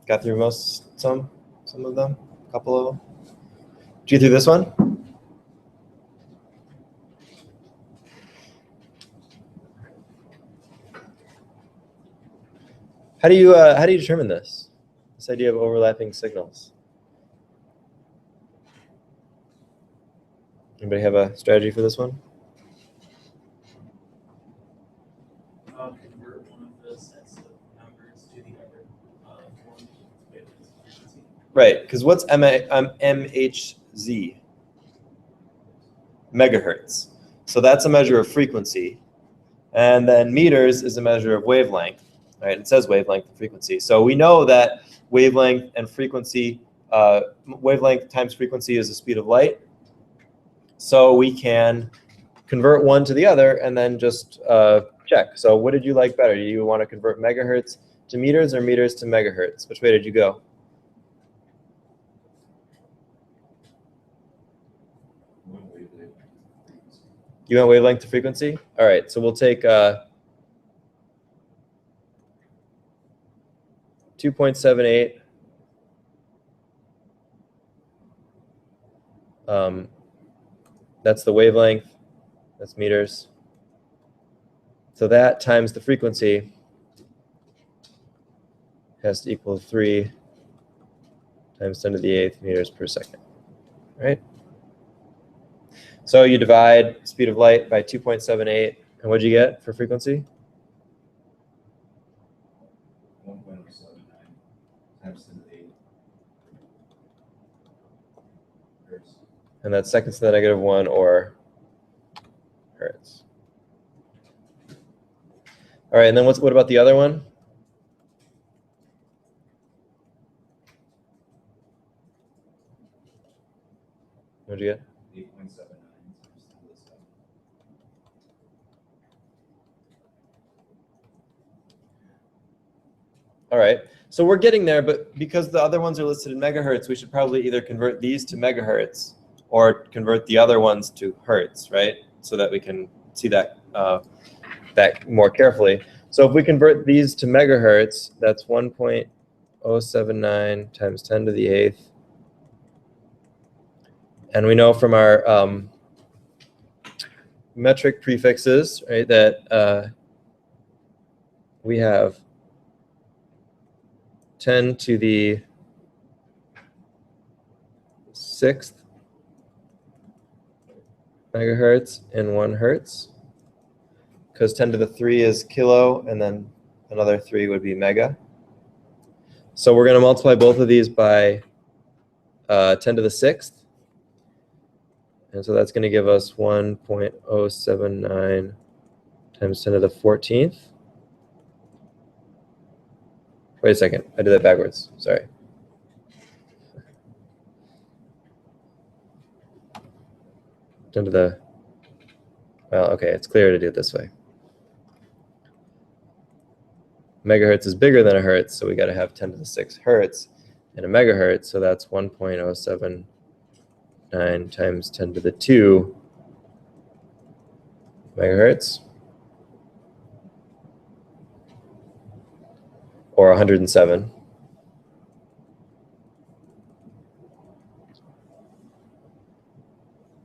Got through some of them, a couple of them. Did you get through this one? How do you determine this idea of overlapping signals? Anybody have a strategy for this one? Convert one of the sets of numbers to the other form with frequency. Right, because what's MHZ? Megahertz. So that's a measure of frequency. And then meters is a measure of wavelength. Right? It says wavelength and frequency. So we know that wavelength and frequency, wavelength times frequency is the speed of light. So we can convert one to the other and then just check. So what did you like better? Do you want to convert megahertz to meters or meters to megahertz? Which way did you go? You went wavelength to frequency? All right, so we'll take 2.78. That's the wavelength. That's meters. So that times the frequency has to equal 3 times 10 to the 8th meters per second. Right? So you divide speed of light by 2.78, and what'd you get for frequency? 1.079 times 10 to the 8th hertz. And that's seconds to the negative 1 or hertz. All right, and then what about the other one? What'd you get? 8.79 times 10 to the 7th. All right, so we're getting there, but because the other ones are listed in megahertz, we should probably either convert these to megahertz or convert the other ones to hertz, right? So that we can see that that more carefully. So if we convert these to megahertz, that's 1.079 times 10 to the 8th. And we know from our metric prefixes, right, that we have 10 to the 6th megahertz and 1 hertz, because 10 to the 3 is kilo, and then another 3 would be mega. So we're going to multiply both of these by 10 to the 6th. And so that's going to give us 1.079 times 10 to the 14th. Wait a second, I did that backwards, sorry. Well, okay, it's clearer to do it this way. Megahertz is bigger than a hertz, so we got to have 10 to the 6 hertz in a megahertz, so that's 1.079 times 10 to the 2 megahertz, or 107.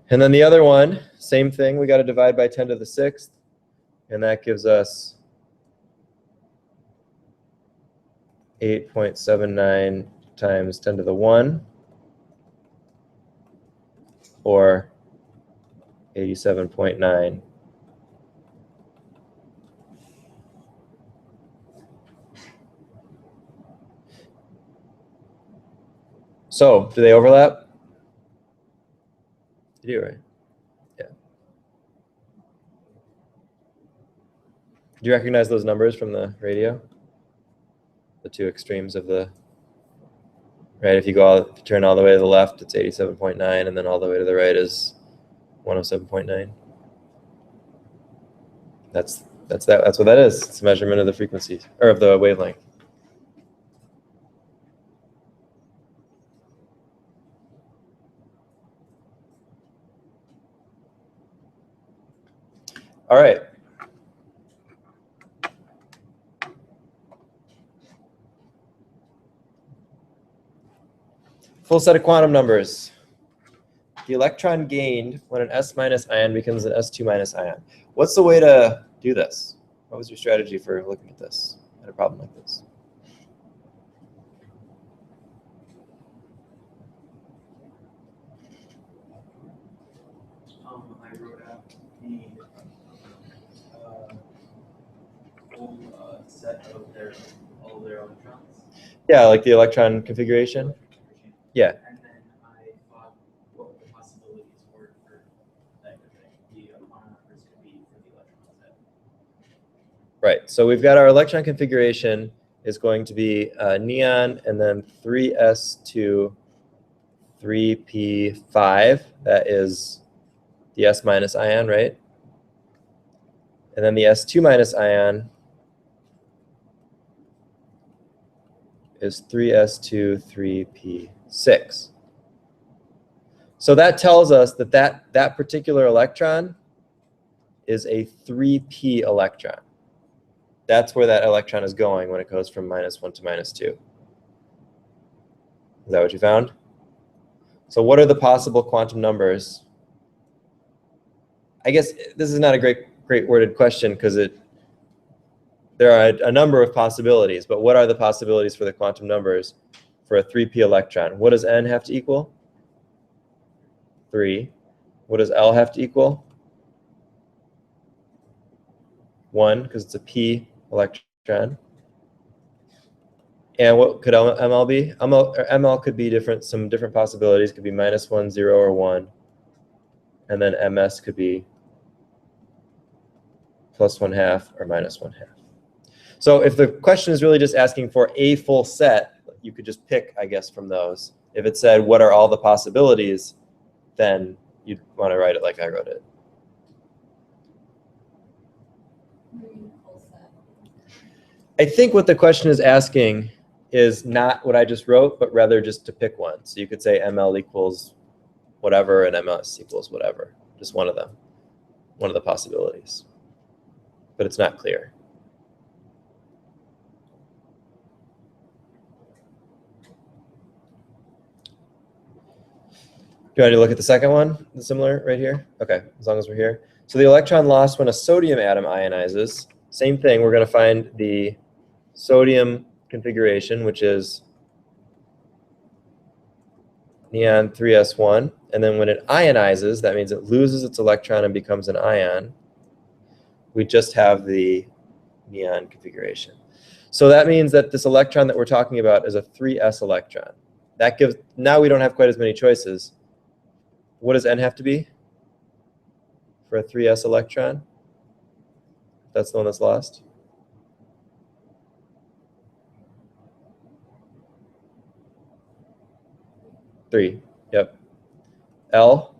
And then the other one, same thing, we got to divide by 10 to the 6th, and that gives us 8.79 times 10 to the 1, or 87.9. So, do they overlap? You do, right? Yeah. Do you recognize those numbers from the radio? The two extremes of the, right? If you turn all the way to the left, it's 87.9, and then all the way to the right is 107.9. That's what that is. It's a measurement of the frequency, or of the wavelength. All right. Full set of quantum numbers. The electron gained when an S minus ion becomes an S2 minus ion. What's the way to do this? What was your strategy for looking at this, at a problem like this? I wrote out the whole set of all their electrons. Yeah, like the electron configuration. Yeah. And then I thought what the possibilities were for that could be, the quantum numbers could be for the electron set. Right. So we've got our electron configuration is going to be neon and then 3s2, 3p5. That is the S minus ion, right? And then the S2 minus ion is 3s2, 3p6. So that tells us that that particular electron is a 3p electron. That's where that electron is going when it goes from -1 to -2. Is that what you found? So what are the possible quantum numbers? I guess this is not a great worded question because there are a number of possibilities, but what are the possibilities for the quantum numbers for a 3p electron? What does n have to equal? 3. What does L have to equal? 1, because it's a p electron. And what could ML be? ML could be some different possibilities. Could be -1, 0, or 1. And then MS could be +1/2 or -1/2. So if the question is really just asking for a full set, you could just pick, I guess, from those. If it said, what are all the possibilities, then you'd want to write it like I wrote it. Full set. I think what the question is asking is not what I just wrote, but rather just to pick one. So you could say ML equals whatever and MS equals whatever. Just one of them, one of the possibilities. But it's not clear. Do you want to look at the second one, similar right here? Okay, as long as we're here. So the electron lost when a sodium atom ionizes. Same thing, we're going to find the sodium configuration, which is neon 3s1. And then when it ionizes, that means it loses its electron and becomes an ion. We just have the neon configuration. So that means that this electron that we're talking about is a 3s electron. That gives, now we don't have quite as many choices. What does n have to be for a 3s electron? That's the one that's lost. Three. Yep. L,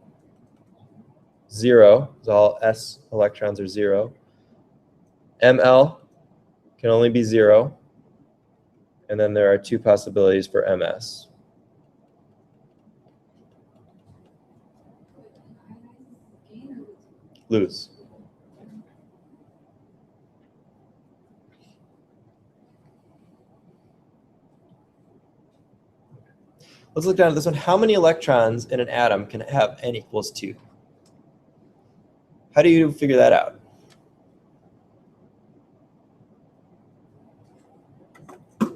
0. So all s electrons are 0. ML can only be 0. And then there are two possibilities for MS. Lose. Let's look down at this one. How many electrons in an atom can have n equals 2? How do you figure that out? A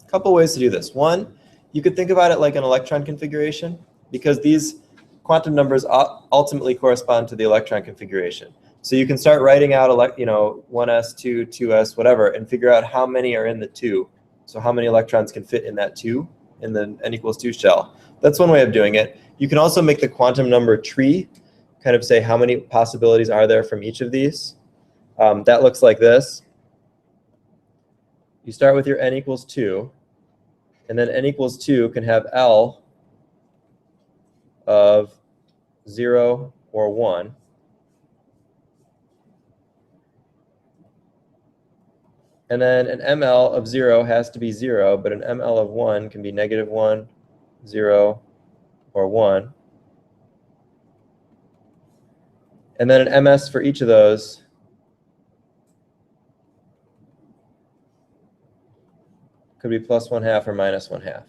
couple ways to do this. One, you could think about it like an electron configuration, because these quantum numbers ultimately correspond to the electron configuration. So you can start writing out 1s, 2, 2s, whatever, and figure out how many are in the 2. So how many electrons can fit in that 2 in the n equals 2 shell. That's one way of doing it. You can also make the quantum number tree, kind of say how many possibilities are there from each of these. That looks like this. You start with your n equals 2, and then n equals 2 can have L of 0 or 1. And then an ML of 0 has to be 0, but an ML of 1 can be -1, 0, or 1. And then an MS for each of those could be plus 1/2 or minus 1/2.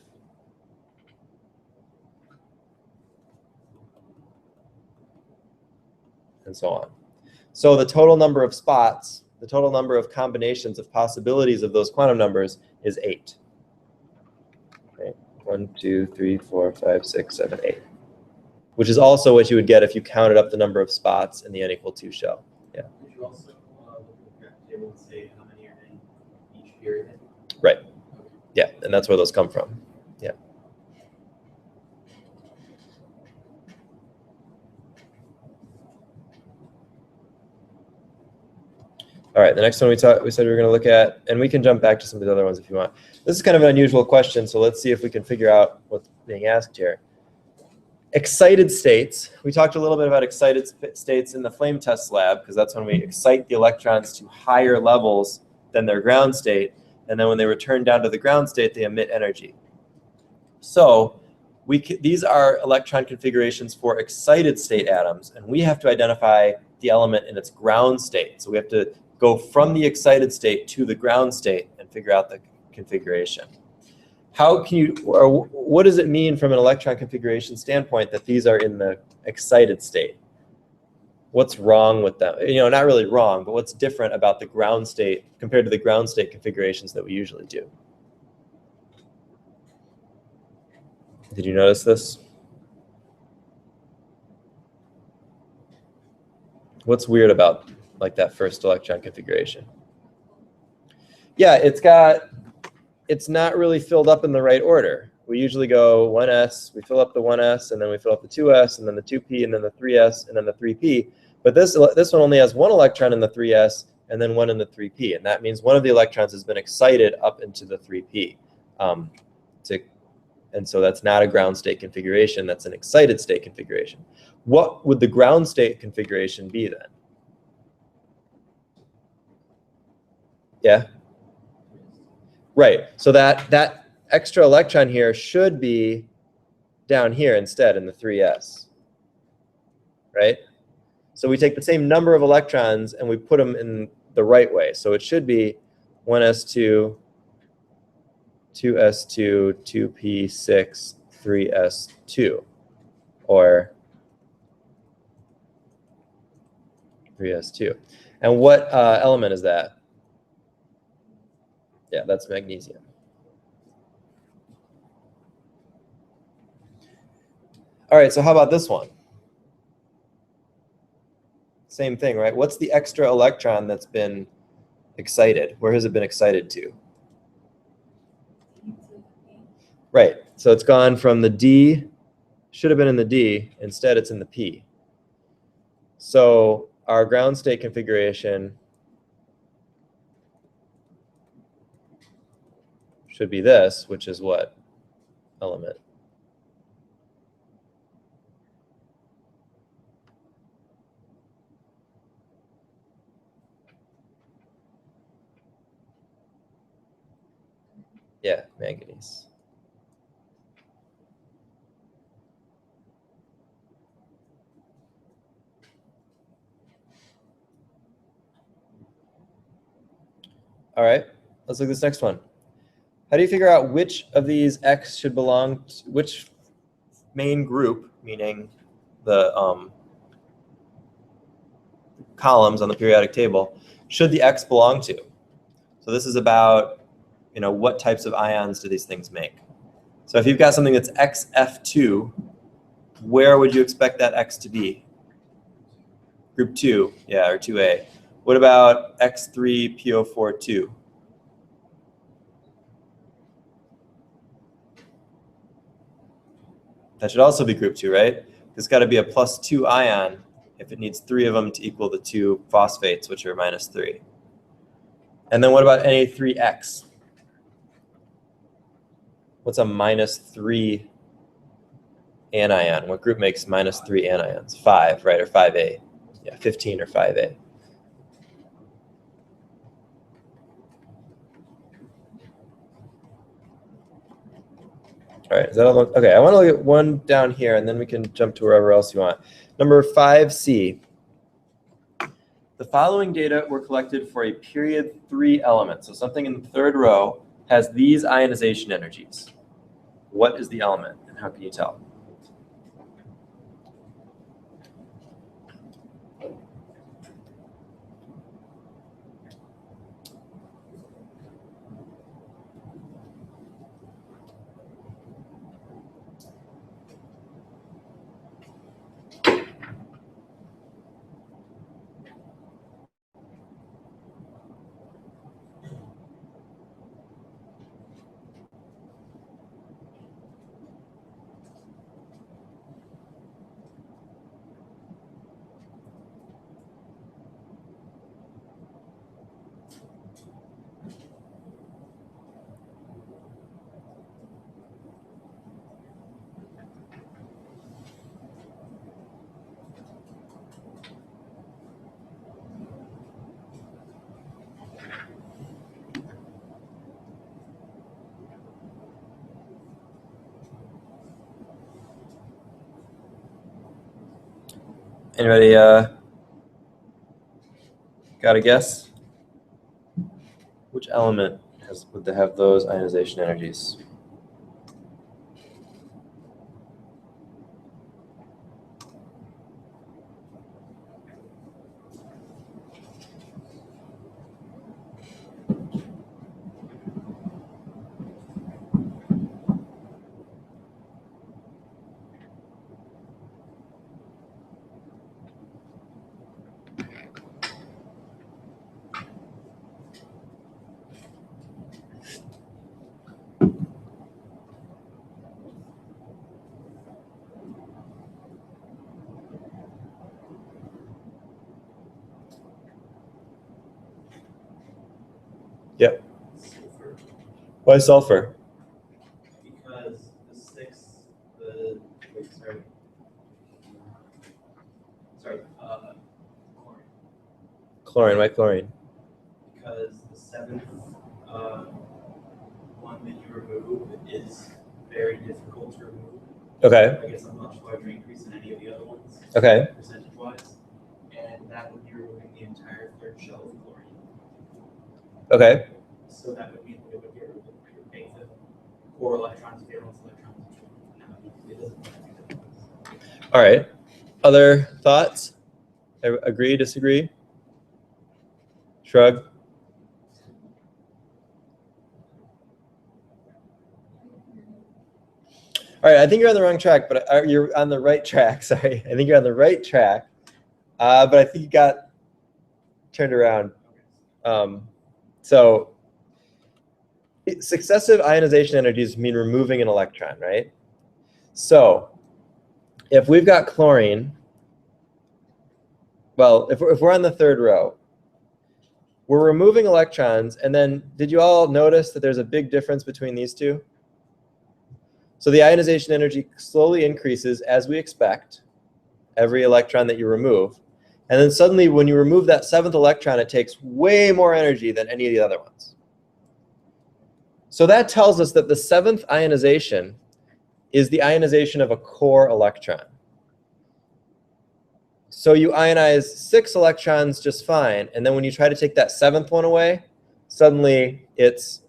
And so on. So the total number of spots, the total number of combinations of possibilities of those quantum numbers is 8. Okay. 1, 2, 3, 4, 5, 6, 7, 8. Which is also what you would get if you counted up the number of spots in the n = 2 shell. Yeah. Could you also look at the table and say how many are in each period? Right. Yeah, and that's where those come from. Yeah. All right, the next one we said we were going to look at, and we can jump back to some of the other ones if you want. This is kind of an unusual question, so let's see if we can figure out what's being asked here. Excited states. We talked a little bit about excited states in the flame test lab, because that's when we excite the electrons to higher levels than their ground state, and then when they return down to the ground state, they emit energy. So these are electron configurations for excited state atoms, and we have to identify the element in its ground state. So we have to go from the excited state to the ground state and figure out the configuration. How can you, or what does it mean from an electron configuration standpoint that these are in the excited state? What's wrong with them? You know, not really wrong, but what's different about the ground state compared to the ground state configurations that we usually do? Did you notice this? What's weird about like that first electron configuration? Yeah, it's not really filled up in the right order. We usually go 1s, we fill up the 1s, and then we fill up the 2s, and then the 2p, and then the 3s, and then the 3p. But this one only has 1 electron in the 3s, and then 1 in the 3p. And that means one of the electrons has been excited up into the 3p. And so that's not a ground state configuration, that's an excited state configuration. What would the ground state configuration be then? Yeah? Right, so that extra electron here should be down here instead in the 3s, right? So we take the same number of electrons and we put them in the right way. So it should be 1s2, 2s2, 2p6, 3s2, or 3s2. And what element is that? Yeah, that's magnesium. All right, so how about this one? Same thing, right? What's the extra electron that's been excited? Where has it been excited to? Right, so it's gone from the D, should have been in the D, instead it's in the P. So our ground state configuration should be this, which is what element? Yeah, manganese. All right, let's look at this next one. How do you figure out which of these X should belong to which main group, meaning the columns on the periodic table, should the X belong to? So this is about, you know, what types of ions do these things make? So if you've got something that's XF2, where would you expect that X to be? Group 2, yeah, or 2A. What about X3PO42? That should also be group 2, right? It's got to be a +2 ion if it needs 3 of them to equal the 2 phosphates, which are -3. And then what about Na3X? What's a -3 anion? What group makes -3 anions? 5, right, or 5A. Yeah, 15 or 5A. All right, is that all? Okay, I want to look at one down here, and then we can jump to wherever else you want. Number 5C. The following data were collected for a period 3 element, so something in the third row has these ionization energies. What is the element, and how can you tell? Anybody got a guess? Which element would have those ionization energies? Yep. Sulfur. Why sulfur? Because chlorine. Chlorine. Why chlorine? Because the seventh one that you remove is very difficult to remove. Okay. I guess a much larger increase than any of the other ones. Okay. Percentage-wise. And that would be removing the entire third shell of chlorine. Okay. So that would mean that it would get rid of the core electrons, valence electrons. It doesn't make any difference. All right. Other thoughts? Agree, disagree? Shrug? All right, I think you're on the wrong track, but you're on the right track. Sorry, I think you're on the right track, but I think you got turned around. So successive ionization energies mean removing an electron, right? So if we've got chlorine, well, if we're on the third row, we're removing electrons, and then did you all notice that there's a big difference between these two? So the ionization energy slowly increases as we expect, every electron that you remove. And then suddenly when you remove that seventh electron, it takes way more energy than any of the other ones. So that tells us that the seventh ionization is the ionization of a core electron. So you ionize 6 electrons just fine, and then when you try to take that seventh one away, suddenly it's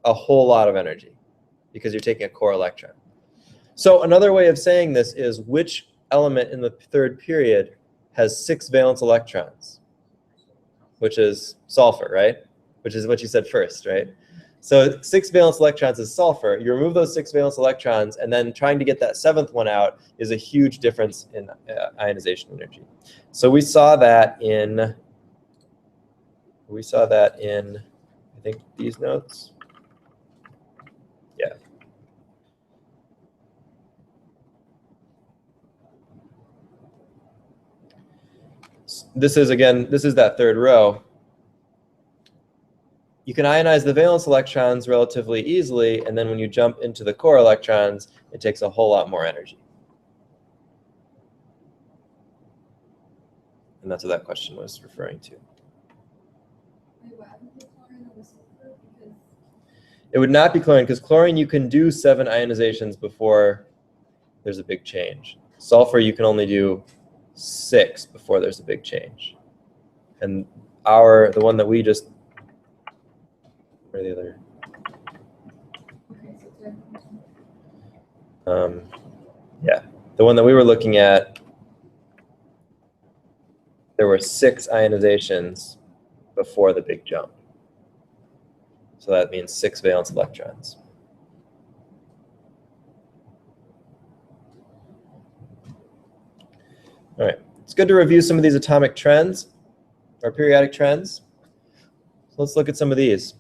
a whole lot of energy because you're taking a core electron. So another way of saying this is which element in the third period has 6 valence electrons, which is sulfur, right? Which is what you said first, right? So 6 valence electrons is sulfur. You remove those 6 valence electrons, and then trying to get that seventh one out is a huge difference in ionization energy. So we saw that in, I think, these notes. Yeah. This is that third row. You can ionize the valence electrons relatively easily, and then when you jump into the core electrons, it takes a whole lot more energy. And that's what that question was referring to. It would not be chlorine, because chlorine you can do 7 ionizations before there's a big change. Sulfur you can only do 6 before there's a big change. And the one that we just, where are the other? Yeah, the one that we were looking at, there were 6 ionizations before the big jump. So that means 6 valence electrons. All right, it's good to review some of these atomic trends or periodic trends. So let's look at some of these.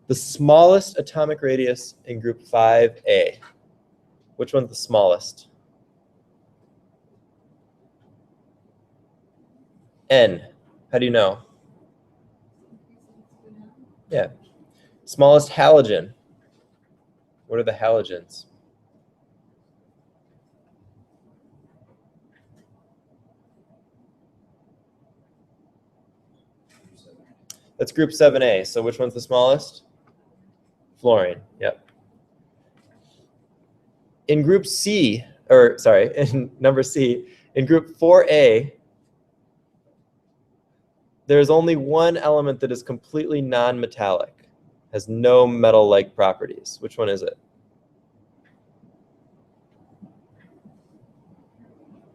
The smallest atomic radius in group 5A. Which one's the smallest? N. How do you know? Yeah. Smallest halogen. What are the halogens? That's group 7A. So which one's the smallest? Fluorine. Yep. In group C, or sorry, in number C, in group 4A, there's only one element that is completely non-metallic, has no metal-like properties. Which one is it?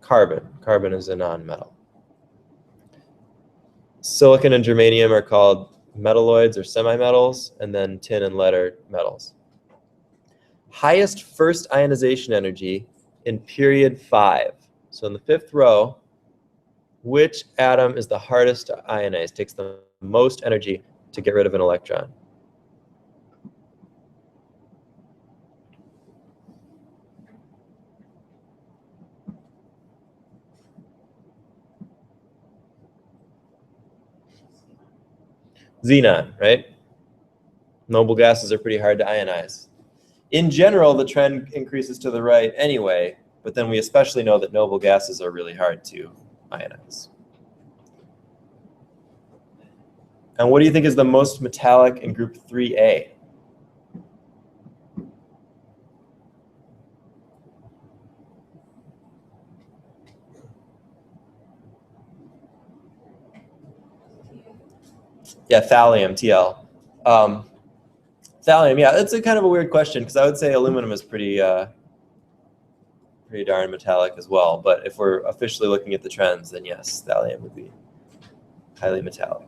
Carbon. Carbon is a non-metal. Silicon and germanium are called metalloids or semi-metals, and then tin and lead are metals. Highest first ionization energy in period 5. So in the 5th row, which atom is the hardest to ionize, takes the most energy to get rid of an electron? Xenon, right? Noble gases are pretty hard to ionize. In general, the trend increases to the right anyway, but then we especially know that noble gases are really hard to ionize. And what do you think is the most metallic in group 3A? Yeah, thallium, TL. Thallium, yeah, it's a kind of a weird question because I would say aluminum is pretty darn metallic as well. But if we're officially looking at the trends, then yes, thallium would be highly metallic.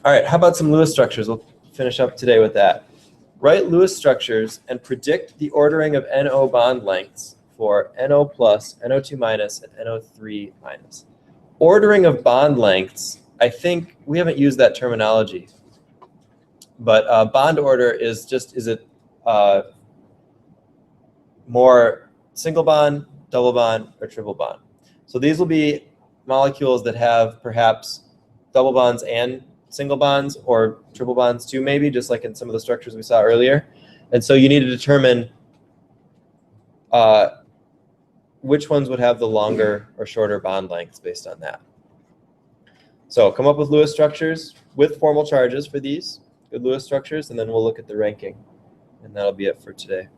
All right, how about some Lewis structures? We'll finish up today with that. Write Lewis structures and predict the ordering of NO bond lengths for NO plus, NO2 minus, and NO3 minus. Ordering of bond lengths, I think we haven't used that terminology, but bond order is just, is it more single bond, double bond, or triple bond? So these will be molecules that have perhaps double bonds and single bonds, or triple bonds too, maybe, just like in some of the structures we saw earlier. And so you need to determine which ones would have the longer or shorter bond lengths based on that. So come up with Lewis structures with formal charges for these, good Lewis structures, and then we'll look at the ranking. And that'll be it for today.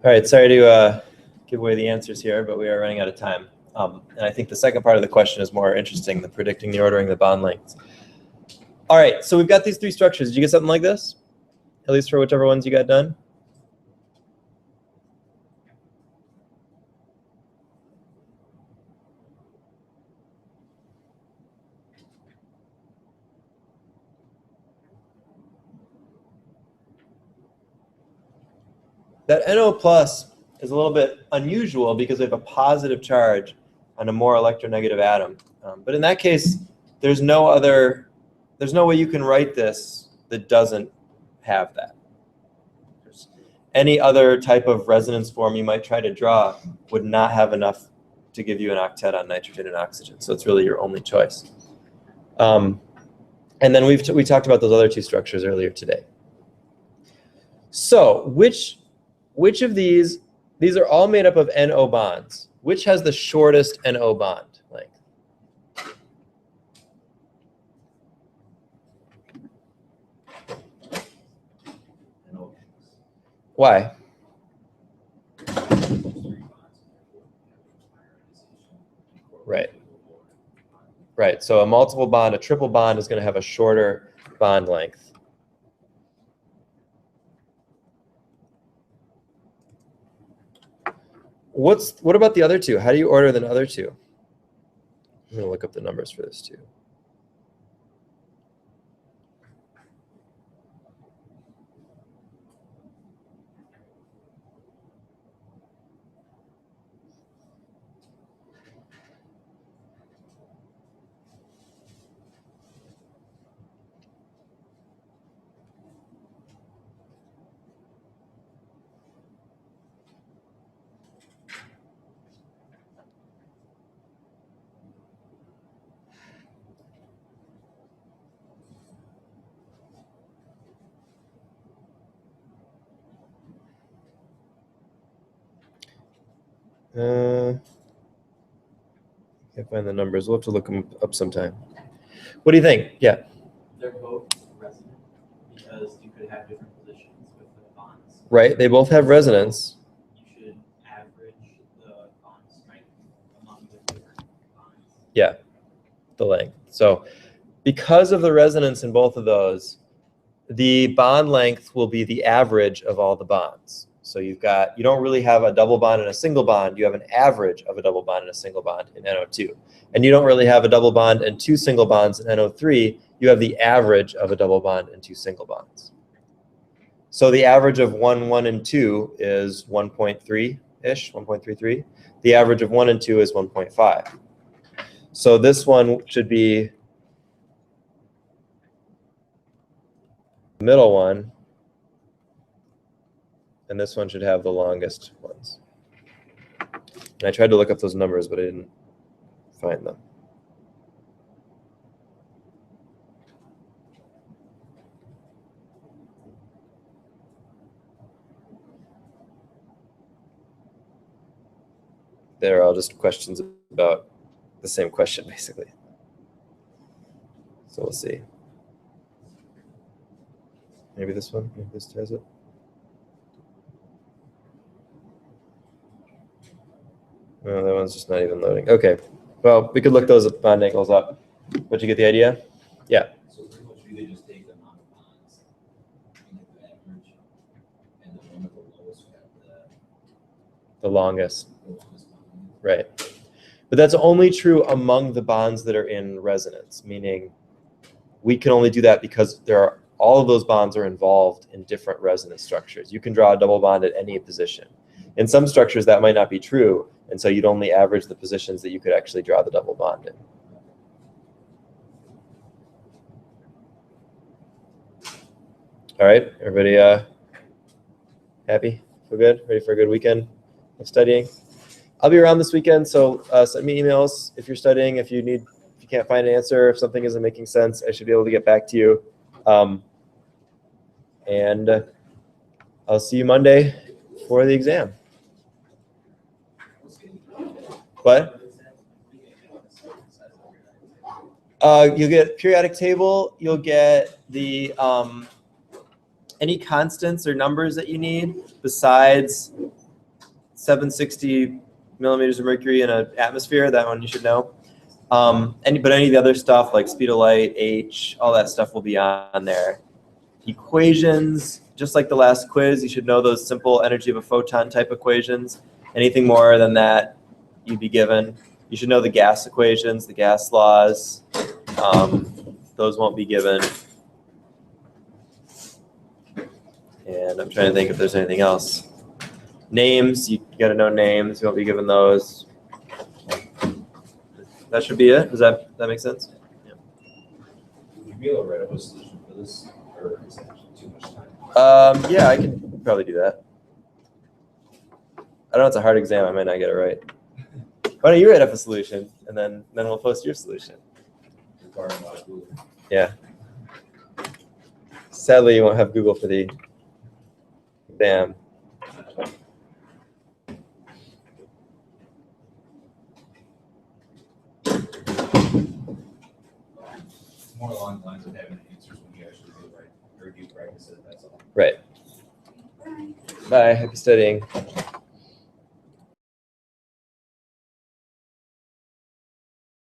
All right, sorry to give away the answers here, but we are running out of time. And I think the second part of the question is more interesting than predicting the ordering of the bond lengths. All right, so we've got these three structures. Did you get something like this? At least for whichever ones you got done? That NO plus is a little bit unusual because we have a positive charge on a more electronegative atom. But in that case, there's no way you can write this that doesn't have that. Any other type of resonance form you might try to draw would not have enough to give you an octet on nitrogen and oxygen. So it's really your only choice. And then we talked about those other two structures earlier today. So which of these are all made up of NO bonds. Which has the shortest NO bond length? Why? Right. Right. So a multiple bond, a triple bond is going to have a shorter bond length. What about the other two? How do you order the other two? I'm going to look up the numbers for this too. Can't find the numbers. We'll have to look them up sometime. What do you think? Yeah. They're both resonant because you could have different positions with the bonds. Right. They both have resonance. You should average the bond strength among the different bonds. Yeah. The length. So because of the resonance in both of those, the bond length will be the average of all the bonds. So you don't really have a double bond and a single bond. You have an average of a double bond and a single bond in NO2. And you don't really have a double bond and two single bonds in NO3. You have the average of a double bond and two single bonds. So the average of 1, 1, and 2 is 1.3-ish, 1.33. The average of 1 and 2 is 1.5. So this one should be the middle one. And this one should have the longest ones. And I tried to look up those numbers, but I didn't find them. They're all just questions about the same question, basically. So we'll see. Maybe this one, maybe this has it. Oh, that one's just not even loading. Okay, well, we could look those bond angles up. But you get the idea? Yeah. So pretty much you could just take the amount of bonds, and the average, and the one with the lowest got The longest, the longest bond. right. But that's only true among the bonds that are in resonance, meaning we can only do that because all of those bonds are involved in different resonance structures. You can draw a double bond at any position. In some structures, that might not be true, and so you'd only average the positions that you could actually draw the double bond in. All right, everybody happy? Feel good? Ready for a good weekend of studying? I'll be around this weekend, so send me emails if you're studying. If you can't find an answer, if something isn't making sense, I should be able to get back to you. And I'll see you Monday for the exam. What? You'll get periodic table. You'll get the any constants or numbers that you need besides 760 millimeters of mercury in an atmosphere. That one you should know. But any of the other stuff like speed of light, H, all that stuff will be on there. Equations, just like the last quiz, you should know those simple energy of a photon type equations. Anything more than that, you'd be given. You should know the gas equations, the gas laws. Those won't be given. And I'm trying to think if there's anything else. Names, you got to know names. You won't be given those. That should be it. Does that make sense? Yeah. Would you be able to write up a solution for this, or is that too much time? Yeah, I can probably do that. I don't know, it's a hard exam. I might not get it right. Why don't you write up a solution, and then we'll post your solution. Requiring a lot of Google. Yeah. Sadly, you won't have Google for the exam. More along the lines of having answers when you actually do right, or do practice it, that's all. Right. Bye. Happy studying.